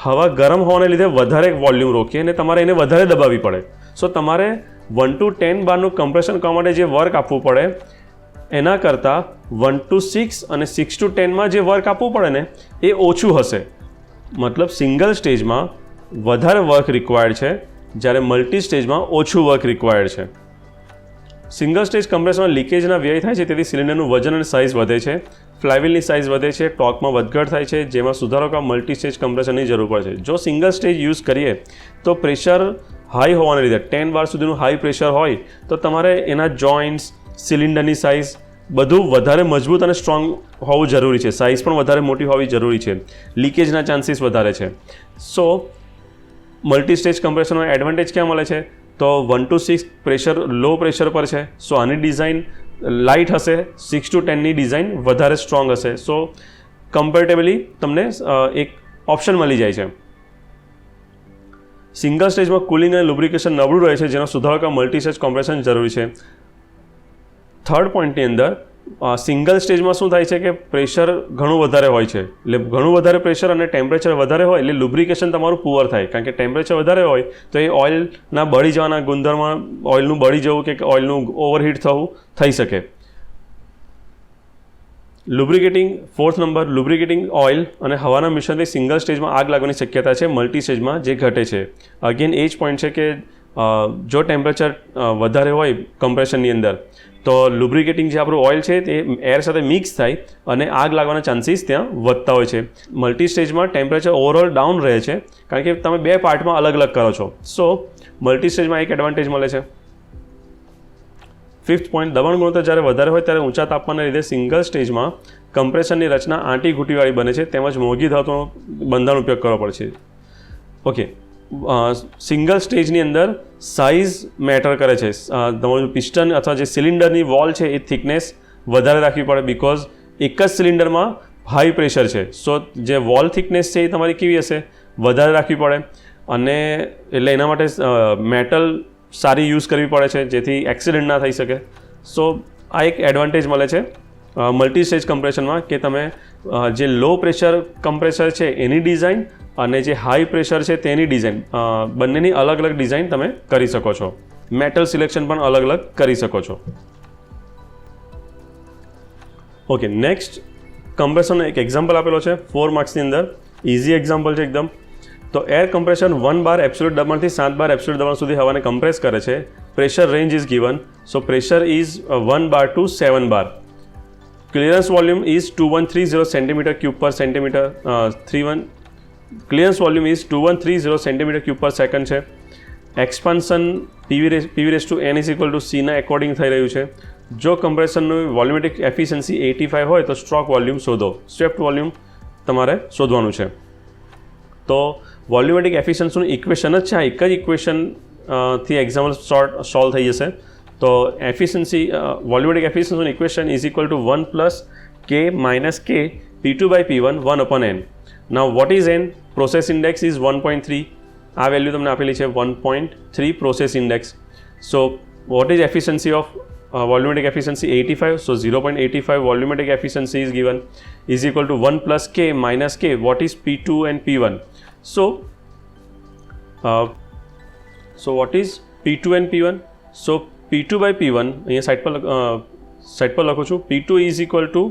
હવા ગરમ હોવાને લીધે વધારે વોલ્યુમ રોકીએ અને તમારે એને વધારે દબાવવી પડે. સો તમારે 1 to 10 બારનું કમ્પ્રેશન કરવા માટે જે વર્ક આપવું પડે એના કરતાં 1 to 6 અને 6 to 10માં જે વર્ક આપવું પડે ને એ ઓછું હશે. મતલબ સિંગલ સ્ટેજમાં વધારે વર્ક રિક્વાયર્ડ છે, જ્યારે મલ્ટી સ્ટેજમાં ઓછું વર્ક રિક્વાયર્ડ છે. સિંગલ સ્ટેજ કમ્પ્રેસરમાં લીકેજના વ્યય થાય છે, તેથી સિલિન્ડરનું વજન અને સાઇઝ વધે છે, ફ્લાયવ્હીલની સાઇઝ વધે છે, ટોર્કમાં વધઘટ થાય છે, જેમાં સુધારો કરવા મલ્ટી સ્ટેજ કમ્પ્રેસરની જરૂર પડે છે. જો સિંગલ સ્ટેજ યુઝ કરીએ તો પ્રેશર હાઈ હોવાને લીધે 10 bar સુધીનું હાઈ પ્રેશર હોય તો તમારે એના જોઇન્ટ્સ, સિલિન્ડરની સાઇઝ બધું વધારે મજબૂત અને સ્ટ્રોંગ હોવું જરૂરી છે. સાઇઝ પણ વધારે મોટી હોવી જરૂરી છે. લીકેજના ચાન્સીસ વધારે છે. સો મલ્ટી સ્ટેજ કમ્પ્રેશનનો એડવાન્ટેજ ક્યાં મળે છે? તો 1 to 6 પ્રેશર લો પ્રેશર પર છે. સો આની ડિઝાઇન લાઇટ હશે, 6 to 10ની ડિઝાઇન વધારે સ્ટ્રોંગ હશે. સો કમ્પેરેટિવલી તમને એક ઓપ્શન મળી જાય છે. સિંગલ સ્ટેજમાં કુલિંગ અને લુબ્રિકેશન નબળું રહે છે, જેનો સુધારો કરવા મલ્ટી સ્ટેજ કોમ્પ્રેશન જરૂરી છે. થર્ડ પોઈન્ટની અંદર સિંગલ સ્ટેજમાં શું થાય છે કે પ્રેશર ઘણું વધારે હોય છે. એટલે ઘણું વધારે પ્રેશર અને ટેમ્પરેચર વધારે હોય એટલે લુબ્રિકેશન તમારું પુઅર થાય, કારણ કે ટેમ્પરેચર વધારે હોય તો એ ઓઇલના બળી જવાના ગુણધર્મ, ઓઇલનું બળી જવું કે ઓઇલનું ઓવરહીટ થવું થઈ શકે. Lubricating, fourth number, lubricating oil અને હવાના મિશ્રણથી સિંગલ સ્ટેજમાં આગ લાગવાની શક્યતા છે, મલ્ટી સ્ટેજમાં જે ઘટે છે. અગેન એ જ પોઈન્ટ છે કે જો ટેમ્પરેચર વધારે હોય કમ્પ્રેશનની અંદર તો લુબ્રિકેટિંગ જે આપણું ઓઇલ છે તે એર સાથે મિક્સ થાય અને આગ લાગવાના ચાન્સીસ ત્યાં વધતા હોય છે. મલ્ટી સ્ટેજમાં ટેમ્પરેચર ઓવરઓલ ડાઉન રહે છે, કારણ કે તમે બે પાર્ટમાં અલગ અલગ કરો છો. સો મલ્ટી સ્ટેજમાં એક એડવાન્ટેજ મળે છે. ફિફ્થ પોઈન્ટ, દબાણ ગુણોત્તર જ્યારે વધારે હોય ત્યારે ઊંચા તાપમાનને લીધે સિંગલ સ્ટેજમાં કમ્પ્રેશનની રચના આંટી ઘૂંટીવાળી બને છે, તેમજ મોંઘી ધાતુનો બંધારણ ઉપયોગ કરવો પડે છે. ઓકે, સિંગલ સ્ટેજની અંદર સાઇઝ મેટર કરે છે. તમારું પિસ્ટન અથવા જે સિલિન્ડરની વોલ છે એ થિકનેસ વધારે રાખવી પડે, બિકોઝ એક જ સિલિન્ડરમાં હાઈ પ્રેશર છે. સો જે વોલ થિકનેસ છે એ તમારી કેવી હશે? વધારે રાખવી પડે. અને એટલે એના માટે મેટલ સારી યુઝ કરવી પડે છે, જેથી એક્સિડન્ટ ના થઈ શકે. સો આ એક એડવાન્ટેજ મળે છે મલ્ટી સ્ટેજ કમ્પ્રેશનમાં, કે તમે જે લો પ્રેશર કમ્પ્રેસર છે એની ડિઝાઇન અને જે હાઈ પ્રેશર છે તેની ડિઝાઇન, બંનેની અલગ અલગ ડિઝાઇન તમે કરી શકો છો. મેટલ સિલેક્શન પણ અલગ અલગ કરી શકો છો. ઓકે, નેક્સ્ટ કમ્પ્રેશનનો એક એક્ઝામ્પલ આપેલો છે 4 માર્ક્સની અંદર. ઇઝી એક્ઝામ્પલ છે એકદમ. તો એર કમ્પ્રેશન 1 bar એબ્સોલ્યુટ દબાણથી 7 bar એબ્સોલ્યુટ દબાણ સુધી હવાને કમ્પ્રેસ કરે છે. Pressure range is given. So pressure is 1 bar to 7 bar. Clearance volume is 2130 centimetre cube per centimetre 31. Clearance volume is 2130 centimetre cube per second છે. Expansion PV/N is equal to Cના according થઈ રહ્યું છે. જો કમ્પ્રેશનનું વોલ્યુમેટિક efficiency 85 હોય તો stroke volume શોધો. Swept volume તમારે શોધવાનું છે. તો વોલ્યુમેટિક એફિશિયન્સીનું ઇક્વેશન જ છે, આ એક જ ઇક્વેશનથી એક્ઝામ્પલ સોલ્વ થઈ જશે. તો એફિશિયન્સી, વોલ્યુમેટિક એફિશિયન્સીનું equation is equal to 1 + K - K P2/P1 1/N. Now what is N? Process index is 1.3. આ વેલ્યુ તમને આપેલી છે 1.3 process index. So what is efficiency of volumetric efficiency 85, so 0.85 volumetric efficiency is given is equal to 1 + K - K. What is P2 and P1? So what is P2 and P1? So P2/P1 અહીંયા side પર લખું છું. P2 is equal to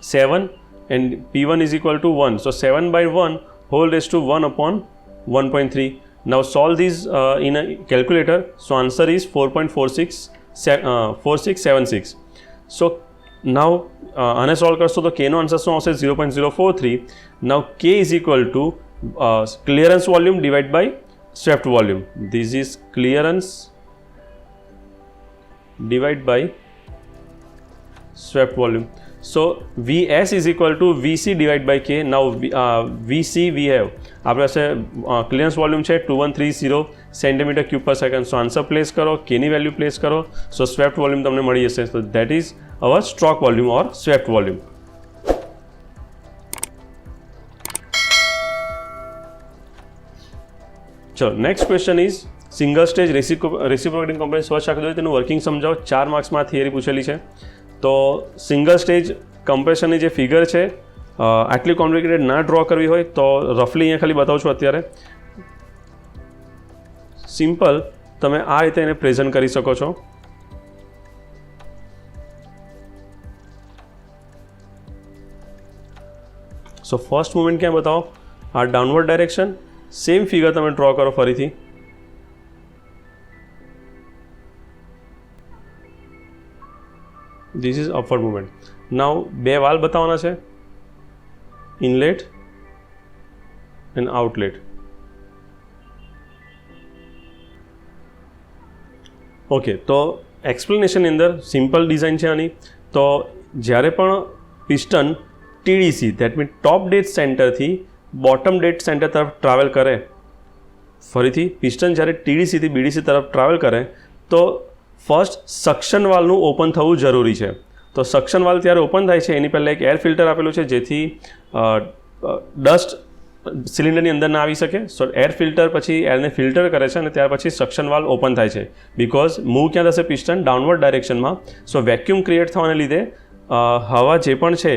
7 and P1 is equal to 1. So 7/1 whole raised to 1/1.3. Now solve these in a calculator. So answer is 4.4676. So now આને solve કરશો તો K નો answer શું આવશે? 0.043. Now K is equal to clearance volume divided by swept volume. This is clearance divided by swept volume. So Vs is equal to Vc divided by K. Now Vc we have, આપણી પાસે clearance volume છે 2130 centimetre cube per second. સો answer place કરો, કેની value place કરો, સો swept volume તમને મળી જશે. તો that is our stroke volume or swept volume. ચલો next question is single stage reciprocating compressor સ્વચ્છ આંકડો તેનું વર્કિંગ સમજાવો. 4 માર્ક્સમાં થિયરી પૂછેલી છે. તો સિંગલ સ્ટેજ કમ્પ્રેશનની જે ફિગર છે આટલી કોમ્પ્લિકેટેડ ના ડ્રો કરવી હોય તો રફલી અહીંયા ખાલી બતાવું છું અત્યારે. સિમ્પલ તમે આ રીતે એને પ્રેઝન્ટ કરી શકો છો. સો ફર્સ્ટ મુવમેન્ટ ક્યાં બતાવો? આ ડાઉનવર્ડ ડાયરેક્શન. સેમ ફિગર તમે ડ્રો કરો ફરીથી. This is upward movement. Now બે વાલ બતાવવાના છે, ઇનલેટ એન્ડ આઉટલેટ. ઓકે, તો એક્સપ્લેનેશનની અંદર સિમ્પલ ડિઝાઇન છે આની. તો જ્યારે પણ piston TDC that mean top dead સેન્ટરથી બોટમ ડેડ સેન્ટર તરફ ટ્રાવેલ કરે, ફરીથી પિસ્ટન જ્યારે TDC થી BDC તરફ ટ્રાવેલ કરે તો ફર્સ્ટ સક્શન વાલ્વનું ઓપન થવું જરૂરી છે. તો સક્શન વાલ્વ ત્યારે ઓપન થાય છે એની પહેલાં એક એર ફિલ્ટર આપેલું છે જેથી ડસ્ટ સિલિન્ડરની અંદર ના આવી શકે. સો એર ફિલ્ટર પછી એરને ફિલ્ટર કરે છે અને ત્યાર પછી સક્શન વાલ્વ ઓપન થાય છે. બિકોઝ મૂવ ક્યાં થશે? પિસ્ટન ડાઉનવર્ડ ડાયરેક્શનમાં. સો વેક્યુમ ક્રિએટ થવાને લીધે હવા જે પણ છે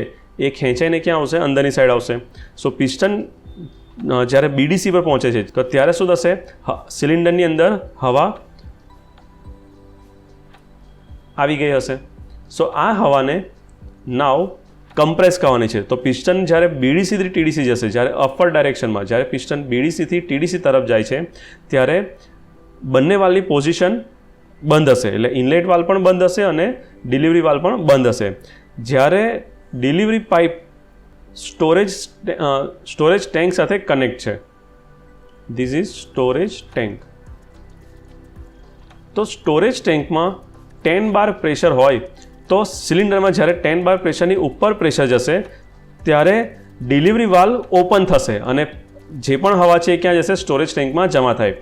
એ ખેંચાઈને ક્યાં આવશે? અંદરની સાઈડ આવશે. સો પિસ્ટન જ્યારે BDC પર પહોંચે છે તો ત્યારે શું થશે? સિલિન્ડરની અંદર હવા આવી ગઈ હશે. સો આ હવાને નાવ કમ્પ્રેસ કરવાની છે. તો પિસ્ટન જ્યારે BDC થી TDC જશે, જ્યારે અપવર્ડ ડાયરેક્શનમાં, જ્યારે પિસ્ટન BDC થી TDC તરફ જાય છે ત્યારે બંને વાલ્વની પોઝિશન બંધ હશે. એટલે ઇનલેટ વાલ્વ પણ બંધ હશે અને ડિલિવરી વાલ્વ પણ બંધ હશે. જ્યારે ડિલિવરી પાઇપ સ્ટોરેજ ટેન્ક સાથે કનેક્ટ છે. This is storage tank. તો સ્ટોરેજ ટેન્કમાં 10 બાર પ્રેશર હોય તો સિલિન્ડરમાં જ્યારે 10 બાર પ્રેશરની ઉપર પ્રેશર જશે ત્યારે ડિલિવરી વાલ્વ ઓપન થશે અને જે પણ હવા છે એ ક્યાં જશે? સ્ટોરેજ ટેન્કમાં જમા થાય.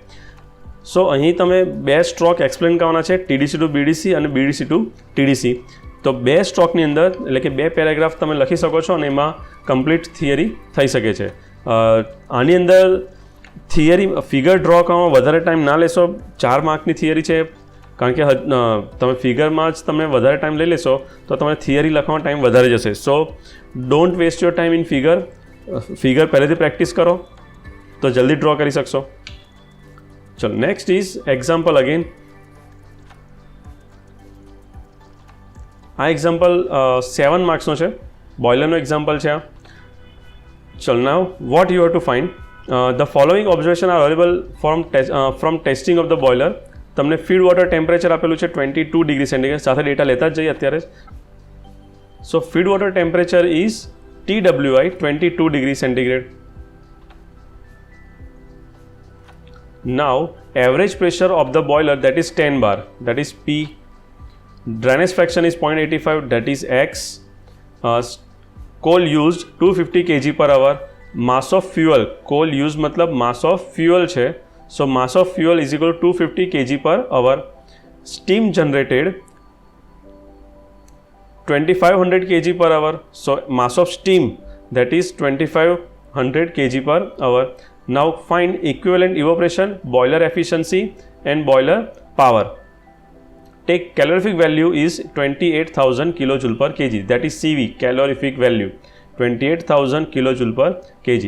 સો અહીં તમે બે સ્ટ્રોક એક્સપ્લેન કરવાના છે, TDC ટુ BDC અને BDC ટુ TDC. તો બે સ્ટ્રોકની અંદર એટલે કે બે પેરેગ્રાફ તમે લખી શકો છો અને એમાં કમ્પ્લીટ થિયરી થઈ શકે છે. આની અંદર થિયરી ફિગર ડ્રો કરવામાં વધારે ટાઈમ ના લેશો. 4 માર્કની થિયરી છે, કારણ કે તમે ફિગરમાં જ તમે વધારે ટાઈમ લઈ લેશો તો તમારે થિયરી લખવામાં ટાઈમ વધારે જશે. So don't waste your time in figure પહેલેથી પ્રેક્ટિસ કરો તો જલ્દી ડ્રો કરી શકશો. ચલો, નેક્સ્ટ ઇઝ એક્ઝામ્પલ અગેન. આ એક્ઝામ્પલ 7 માર્ક્સનો છે, બોઇલરનો એક્ઝામ્પલ છે આ. ચલ, now what you have to find the following observation are available from testing of the boiler. તમને ફીડ વોટર ટેમ્પરેચર આપેલું છે 22 ડિગ્રી સેન્ટીગ્રેડ. સાથે ડેટા લેતા જ જઈએ અત્યારે. So feed water temperature is TWI 22 degree centigrade. Now average pressure of the boiler, that is 10 bar, that is P. Drainage fraction is 0.85, that is X. Coal used 250 kg per hour. Mass of fuel, coal used मतलब mass of fuel છે. So mass of fuel is equal to 250 kg per hour. Steam generated 2500 kg per hour. So mass of steam, that is 2500 kg per hour. Now find equivalent evaporation, boiler efficiency and boiler power. Take calorific value is 28,000 kilojoule per kg, that is CV, calorific value 28,000 kilojoule per kg.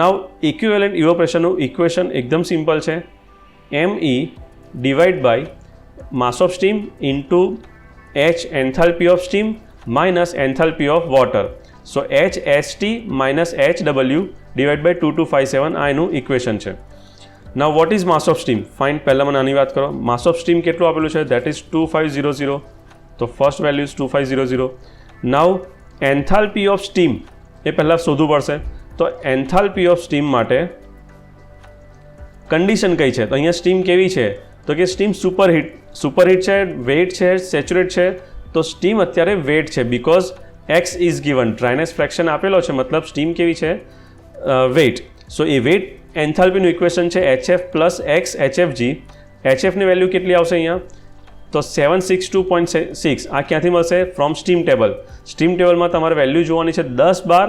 Now equivalent evaporation equation एकदम simple છે. ME divide by mass of steam into H enthalpy of steam minus enthalpy of water. So HST minus HW divided by 2257 આ એનું equation છે. Now what is mass of steam? Find પહેલા મને આની વાત કરો. mass of steam કેટલું આપેલું છે? that is 2500. તો first value is 2500. Now enthalpy of steam એ પહેલાં શોધવું પડશે. તો enthalpy of steam માટે કન્ડિશન કઈ છે? તો અહીંયા સ્ટીમ કેવી છે? તો કે સ્ટીમ સુપરહીટ છે, વેટ છે, સેચ્યુરેટ છે. તો સ્ટીમ અત્યારે વેટ છે because X is given, dryness fraction આપેલો છે, મતલબ સ્ટીમ કેવી છે? વેટ. સો એ વેટ એન્થાલ્પીનું ઇક્વેશન છે HF પ્લસ X HFG. HFની વેલ્યુ કેટલી આવશે અહીંયા? તો 762.6. આ ક્યાંથી મળશે? From steam table. સ્ટીમ ટેબલમાં તમારે વેલ્યુ જોવાની છે 10 બાર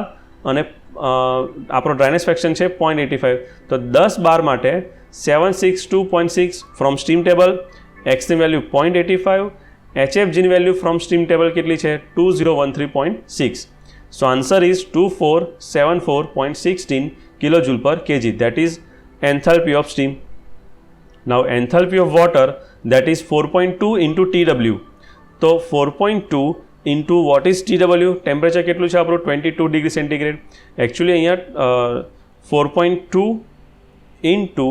અને આપણો ડ્રાયનેસ ફ્રેક્શન છે 0.85. તો 10 બાર માટે 762.6 ફ્રોમ સ્ટીમ ટેબલ, એક્સની વેલ્યુ 0.85, HFGની વેલ્યુ ફ્રોમ સ્ટીમ ટેબલ કેટલી છે? 2013.6. સો આન્સર ઇઝ 2474.16 કિલોજૂલ પર kg, that is enthalpy of steam. Now enthalpy of water that is 4.2 into TW. તો 4.2 into what is TW, temperature કેટલું છે આપણું 22 ડિગ્રી સેન્ટીગ્રેડ. એકચ્યુઅલી અહીંયા 4.2 into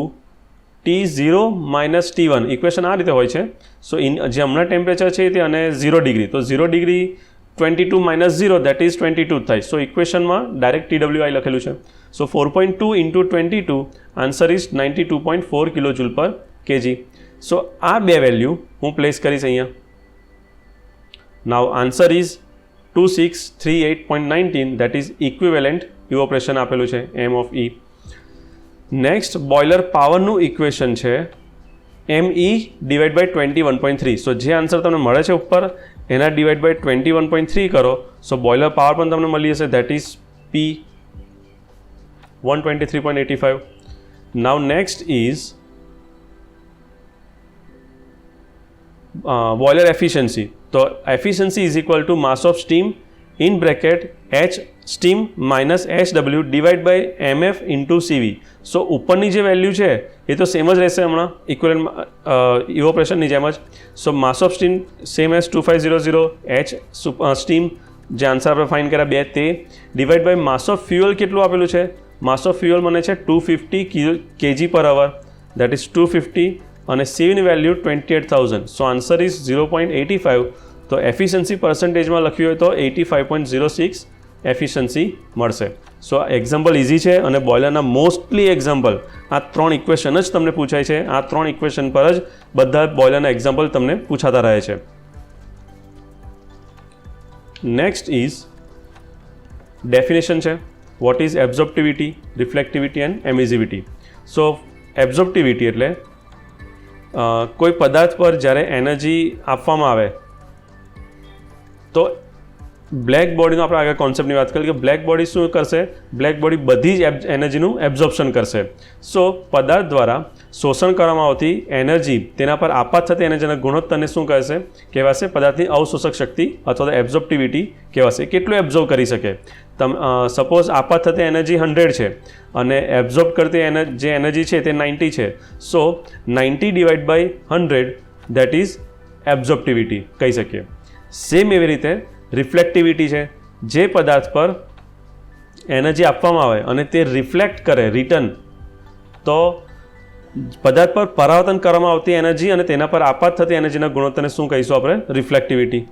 T0 minus T1 equation આ રીતે હોય છે. સો જે હમણાં ટેમ્પરેચર છે તે અને 0 ડિગ્રી, તો 0 ડિગ્રી 22 માઇનસ 0 દેટ ઇઝ 22 થાય. સો ઇક્વેશનમાં ડાયરેક્ટ TWI લખેલું છે. સો 4.2 ઇન્ટુ 22 આન્સર ઇઝ 92.4 કિલોજૂલ પર kg. સો આ બે વેલ્યુ હું પ્લેસ કરીશ અહીંયા. Now answer is 2638.19 that is equivalent evaporation આપેલું છે M of E. Next boiler પાવરનું ઇક્વેશન છે ME ડિવાઇડ બાય 21.3. સો જે આન્સર તમને મળે છે ઉપર એના ડિવાઇડ બાય 21.3 કરો, સો બોઇલર પાવર પણ તમને મળી જશે that is P 123.85. Now next is boiler efficiency. તો efficiency is equal to mass of steam in bracket H steam minus HW divide by MF into CV. So ઉપરની જે value છે એ તો સેમ જ રહેશે હમણાં ઇક્વિવેલન્ટ ઇવોપરેશનની જેમ જ. So mass of steam same as 2500, H steam જે આન્સર આપણે ફાઇન્ડ કર્યા બે તે divide by mass of fuel કેટલું આપેલું છે. માસ ઓફ ફ્યુઅલ મને છે 250 kg/h દેટ ઇઝ 250 અને સીવીની વેલ્યુ 28,000. So answer is 0.85. તો એફિશિયન્સી પર્સન્ટેજમાં લખ્યું હોય તો 85.06 એફિશિયન્સી મળશે. સો આ એક્ઝામ્પલ ઇઝી છે અને બોઇલરના મોસ્ટલી એક્ઝામ્પલ આ 3 ઇક્વેશન જ તમને પૂછાય છે. આ 3 ઇક્વેશન પર જ બધા બોઇલરના એક્ઝામ્પલ તમને પૂછાતા રહે છે. નેક્સ્ટ ઇઝ ડેફિનેશન છે what is absorptivity, reflectivity and emissivity. So absorptivity એટલે કોઈ પદાર્થ પર જ્યારે એનર્જી આપવામાં આવે તો બ્લેક બોડીનો આપણે આગળ કોન્સેપ્ટની વાત કરીએ કે બ્લેક બોડી શું કરશે, બ્લેક બોડી બધી જ એનર્જીનું એબ્ઝોર્પ્શન કરશે. સો પદાર્થ દ્વારા શોષણ કરવામાં આવતી એનર્જી તેના પર આપાત થતી એનર્જીના ગુણોત્તરને શું કહેશે, કહેવાશે પદાર્થની અવશોષક શક્તિ અથવા તો એબ્ઝોર્પ્ટિવિટી કહેવાશે. કેટલું એબ્ઝોર્બ કરી શકે. સપોઝ આપાત થતી એનર્જી 100 છે અને એબ્ઝોર્બ કરતી જે એનર્જી છે તે 90 છે. સો 90 ડિવાઇડ બાય 100 દેટ ઇઝ એબ્ઝોર્પ્ટિવિટી કહી શકીએ. સેમ એવી રીતે રિફ્લેક્ટિવિટી છે, જે પદાર્થ પર એનર્જી આપવામાં આવે અને તે રિફ્લેક્ટ કરે રિટર્ન, તો પદાર્થ પર પરાવર્તન કરવામાં આવતી એનર્જી અને તેના પર આપાત થતી એનર્જીના ગુણોત્તરને શું કહીશું આપણે, રિફ્લેક્ટિવિટી.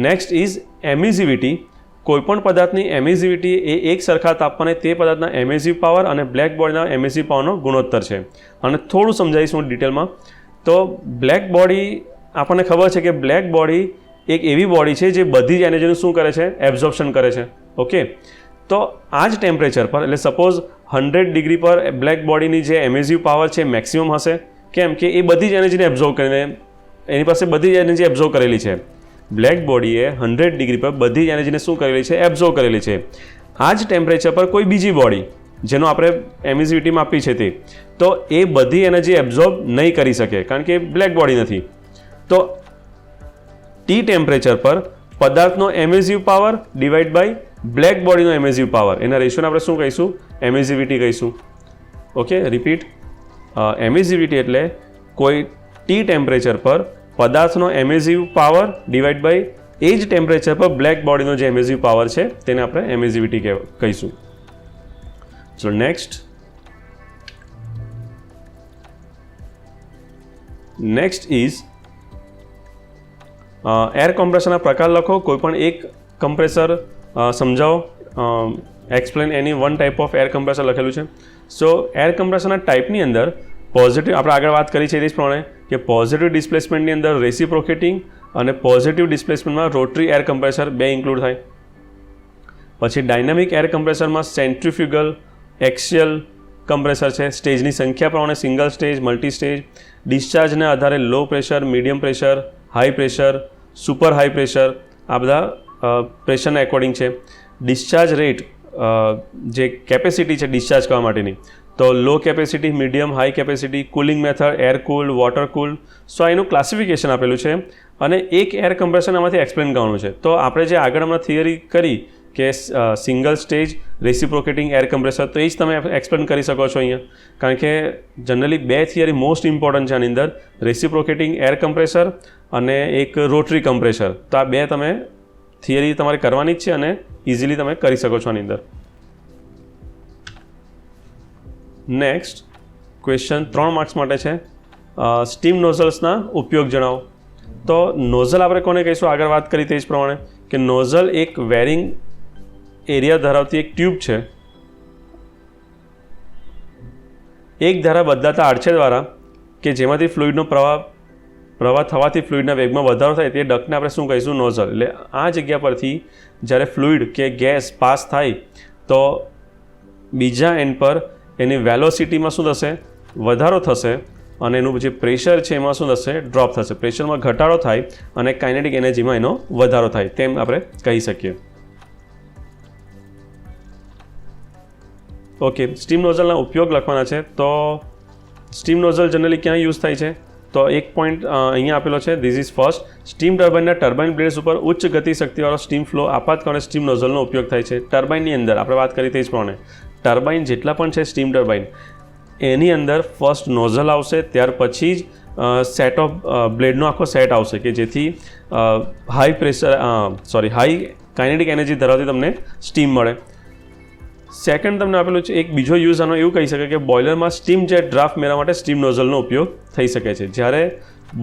Next is emissivity. કોઈપણ પદાર્થની એમિસિવિટી એ એક સરખા તાપમાને તે પદાર્થના એમિસિવ પાવર અને બ્લેક બોડીના એમિસિવ પાવરનો ગુણોત્તર છે. અને થોડું સમજાવીશ હું ડિટેલમાં. તો બ્લેક બોડી આપણને ખબર છે કે બ્લેક બોડી એક એવી બોડી છે જે બધી જ એનર્જીનું શું કરે છે, એબ્ઝોર્પ્શન કરે છે. ઓકે, તો આ જ ટેમ્પરેચર પર એટલે સપોઝ 100 ડિગ્રી પર બ્લેક બોડીની જે એમિસિવ પાવર છે મેક્સિમમ હશે. કેમ કે એ બધી જ એનર્જીને એબ્ઝોર્વ કરીને એની પાસે બધી જ એનર્જી એબ્ઝોર્વ કરેલી છે. બ્લેક બોડીએ 100 ડિગ્રી પર બધી જ એનર્જીને શું કરેલી છે, એબ્ઝોર્વ કરેલી છે. આ જ ટેમ્પરેચર પર કોઈ બીજી બોડી જેનો આપણે એમિસિવિટી માપી છે તે, તો એ બધી એનર્જી એબ્ઝોર્બ નહીં કરી શકે કારણ કે બ્લેક બોડી નથી. તો ટી ટેમ્પરેચર પર પદાર્થનો emissive power divide by black બોડીનો એમિસિવ પાવર, એના રેશિયોને આપણે શું કહીશું, એમિસિવિટી કહીશું. Okay, repeat. એમિસિવિટી એટલે કોઈ ટી ટેમ્પરેચર પર પદાર્થનો એમિસિવ પાવર ડિવાઇડ બાય એ જ ટેમ્પરેચર પર બ્લેક બોડીનો જે એમિસિવ પાવર છે તેને આપણે એમિસિવિટી કહીશું. સો નેક્સ્ટ ઇઝ એર કમ્પ્રેસરના પ્રકાર લખો. કોઈપણ એક કમ્પ્રેસર સમજાવો. Explain any one type of air compressor લખેલું છે. સો એર કમ્પ્રેસરના ટાઈપની અંદર પોઝિટિવ આપણે આગળ વાત કરી છે એ જ પ્રમાણે કે પોઝિટિવ ડિસ્પ્લેસમેન્ટની અંદર રેસિપ્રોકેટિંગ અને પોઝિટિવ ડિસ્પ્લેસમેન્ટમાં રોટરી એર કમ્પ્રેસર બે ઇન્ક્લુડ થાય. પછી ડાયનામિક એર કમ્પ્રેસરમાં સેન્ટ્રીફ્યુગલ, એક્સિયલ કમ્પ્રેસર છે. સ્ટેજની સંખ્યા પ્રમાણે સિંગલ સ્ટેજ, મલ્ટી સ્ટેજ. ડિસ્ચાર્જને આધારે low pressure, medium pressure, high pressure, super high pressure, આ બધા પ્રેશરના એકોર્ડિંગ છે. ડિસ્ચાર્જ રેટ જે કેપેસિટી છે ડિસ્ચાર્જ કરવા માટેની, તો low capacity, medium, high capacity, cooling method, air cooled, water cooled. So એનું ક્લાસિફિકેશન આપેલું છે અને એક એર કમ્પ્રેસર આમાંથી એક્સપ્લેન કરવાનું છે. તો આપણે જે આગળ હમણાં થિયરી કરી કે single stage reciprocating air compressor, તો એ જ તમે એક્સપ્લેન કરી શકો છો અહીંયા. કારણ કે જનરલી 2 થિયરી મોસ્ટ ઇમ્પોર્ટન્ટ છે આની અંદર, રેસિપ્રોકેટિંગ એર કમ્પ્રેસર અને એક રોટરી કમ્પ્રેસર. તો આ 2 તમે થિયરી તમારે કરવાની જ છે અને ઇઝીલી તમે કરી શકો છો આની અંદર. નેક્સ્ટ ક્વેશ્ચન 3 માર્ક્સ માટે છે, સ્ટીમ નોઝલ્સના ઉપયોગ જણાવો. તો નોઝલ આપણે કોને કહીશું, આગળ વાત કરી તે જ પ્રમાણે કે નોઝલ એક વેરિંગ એરિયા ધરાવતી એક ટ્યુબ છે. એક ધારા બદલાતા આડછેદ દ્વારા કે જેમાંથી ફ્લુઇડનો પ્રવાહ થવાથી ફ્લુઇડના વેગમાં વધારો થાય તે ડક્ટને આપણે શું કહીશું, નોઝલ. એટલે આ જગ્યા પરથી જ્યારે ફ્લુઇડ કે ગેસ પાસ થાય તો બીજા એન્ડ પર એની વેલોસિટીમાં શું થશે, વધારો થશે અને એનું જે પ્રેશર છે એમાં શું થશે, ડ્રોપ થશે. પ્રેશરમાં ઘટાડો થાય અને કાઇનેટિક એનર્જીમાં એનો વધારો થાય, તેમ આપણે કહી શકીએ. ઓકે, સ્ટીમ નોઝલના ઉપયોગ લખવાના છે. તો સ્ટીમ નોઝલ જનરલી ક્યાં યુઝ થાય છે, તો એક પોઈન્ટ અહીંયા આપેલો છે, ધીસ ઇઝ ફર્સ્ટ. સ્ટીમ ટર્બાઇનના ટર્બાઇન બ્લેડ્સ ઉપર ઉચ્ચ ગતિ શક્તિવાળો સ્ટીમ ફ્લો આપાતકાળે સ્ટીમ નોઝલનો ઉપયોગ થાય છે. ટર્બાઇનની અંદર આપણે વાત કરી તે જ પ્રમાણે ટર્બાઇન જેટલા પણ છે સ્ટીમ ટર્બાઇન, એની અંદર ફર્સ્ટ નોઝલ આવશે, ત્યાર પછી જ સેટ ઓફ બ્લેડનો આખો સેટ આવશે કે જેથી હાઈ કાઇનેટિક એનર્જી ધરાવતી તમને સ્ટીમ મળે. સેકન્ડ તમને આપેલું છે એક બીજો યુઝ આનો એવું કહી શકાય કે બોઇલરમાં સ્ટીમ જેટ ડ્રાફ્ટ મેળવવા માટે સ્ટીમ નોઝલનો ઉપયોગ થઈ શકે છે. જ્યારે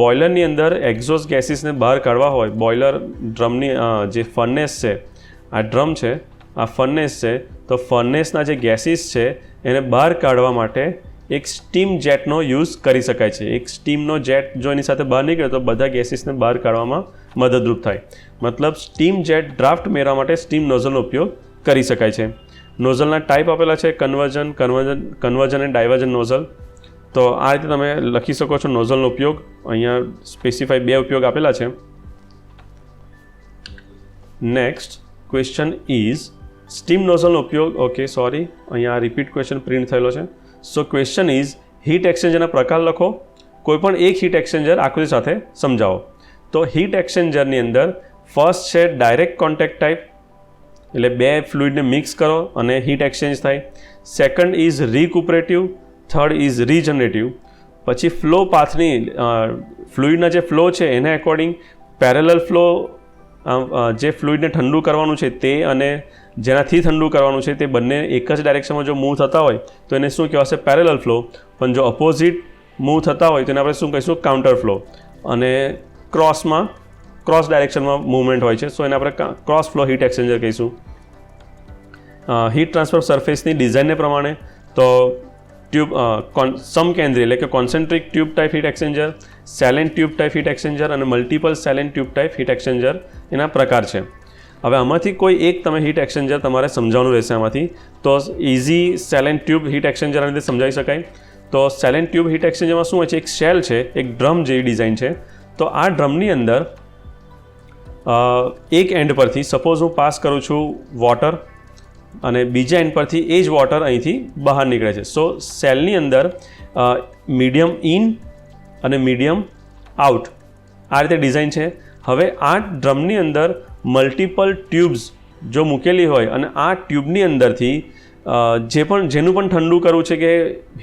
બોઇલરની અંદર એક્ઝોસ્ટ ગેસીસને બહાર કાઢવા હોય, બોઇલર ડ્રમની જે ફર્નેસ છે, આ ડ્રમ છે, આ ફર્નેસ છે, તો ફર્નેસના જે ગેસીસ છે એને બહાર કાઢવા માટે એક સ્ટીમ જેટનો યુઝ કરી શકાય છે. એક સ્ટીમનો જેટ જો એની સાથે બહાર નીકળે તો બધા ગેસીસને બહાર કાઢવામાં મદદરૂપ થાય. મતલબ સ્ટીમ જેટ ડ્રાફ્ટ મેળવવા માટે સ્ટીમ નોઝલનો ઉપયોગ કરી શકાય છે. નોઝલના ટાઈપ આપેલા છે, કન્વર્જન અને ડાયવર્જન નોઝલ. તો આ રીતે તમે લખી શકો છો નોઝલનો ઉપયોગ. અહીંયા સ્પેસિફાઈ 2 ઉપયોગ આપેલા છે. નેક્સ્ટ ક્વેશ્ચન ઇઝ સ્ટીમ નોઝલનો ઉપયોગ. ઓકે, સોરી, અહીંયા રિપીટ ક્વેશ્ચન પ્રિન્ટ થયેલો છે. સો ક્વેશ્ચન ઇઝ હીટ એક્સચેન્જરના પ્રકાર લખો, કોઈપણ એક હીટ એક્સચેન્જર આકૃતિ સાથે સમજાવો. તો હીટ એક્સચેન્જરની અંદર ફર્સ્ટ છે ડાયરેક્ટ કોન્ટેક્ટ ટાઈપ, એટલે 2 ફ્લુઇડને મિક્સ કરો અને હીટ એક્સચેન્જ થાય. Second is recuperative, third is regenerative. પછી ફ્લો પાથની ફ્લુઇડના જે ફ્લો છે એને એકોર્ડિંગ પેરેલલ ફ્લો, જે ફ્લુઇડને ઠંડુ કરવાનું છે તે અને જેનાથી ઠંડુ કરવાનું છે તે બંને એક જ ડાયરેક્શનમાં જો મૂવ થતા હોય તો એને શું કહેવાશે, પેરેલલ ફ્લો. પણ જો અપોઝિટ મૂવ થતા હોય તો એને આપણે શું કહીશું, કાઉન્ટર ફ્લો. અને ક્રોસ ડાયરેક્શનમાં મૂવમેન્ટ હોય છે, સો એને આપણે ક્રોસ ફ્લો હીટ એક્સચેન્જર કહીશું. હીટ ટ્રાન્સફર સરફેસની ડિઝાઇનને પ્રમાણે તો ટ્યુબ સમકેન્દ્રીય એટલે કે concentric tube type heat exchanger, shell and tube type heat exchanger અને multiple shell and tube type heat exchanger એના પ્રકાર છે. હવે આમાંથી કોઈ એક તમે હીટ એક્સચેન્જર તમારે સમજાવવાનું રહેશે આમાંથી. તો ઇઝી સેલેન્ટ ટ્યુબ હીટ એક્સચેન્જર આ રીતે સમજાવી શકાય. તો સેલેન્ટ ટ્યુબ હીટ એક્સચેન્જરમાં શું હોય છે, એક શેલ છે, એક ડ્રમ જેવી ડિઝાઇન છે. તો આ ડ્રમની અંદર એક એન્ડ પરથી સપોઝ હું પાસ કરું છું વોટર અને બીજા એન્ડ પરથી એ જ વોટર અહીંથી બહાર નીકળે છે. સો સેલની અંદર મીડિયમ ઇન અને મીડિયમ આઉટ આ રીતે ડિઝાઇન છે. હવે આ ડ્રમની અંદર મલ્ટિપલ ટ્યુબ્સ જો મૂકેલી હોય અને આ ટ્યુબની અંદરથી જેનું પણ ઠંડુ કરવું છે કે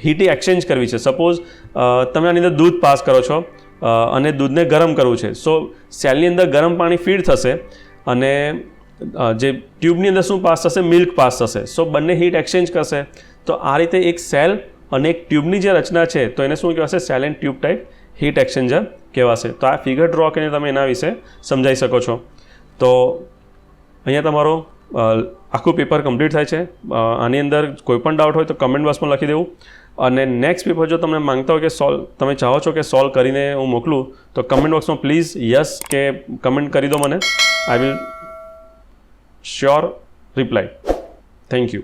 હીટ એક્સચેન્જ કરવી છે, સપોઝ તમે આની અંદર દૂધ પાસ કરો છો અને દૂધને ગરમ કરવું છે, સો સેલની અંદર ગરમ પાણી ફીડ થશે અને જે ટ્યુબની અંદર શું પાસ થશે, મિલ્ક પાસ થશે. સો બંને હીટ એક્સચેન્જ કરશે. તો આ રીતે એક સેલ અને એક ટ્યુબની જે રચના છે તો એને શું કહેવાશે, cell and tube type heat exchanger કહેવાશે. તો આ ફિગર ડ્રો કરીને તમે એના વિશે સમજાવી શકો છો. તો અહીંયા તમારો આખું પેપર કમ્પ્લીટ થાય છે. આની અંદર કોઈ પણ ડાઉટ હોય તો કમેન્ટ બોક્સમાં લખી દેવું. અને નેક્સ્ટ પેપર જો તમે માંગતા હોય કે તમે ચાહો છો કે સોલ્વ કરીને હું મોકલું તો કમેન્ટ બોક્સમાં પ્લીઝ યસ કે કમેન્ટ કરી દો મને. I will sure reply. Thank you.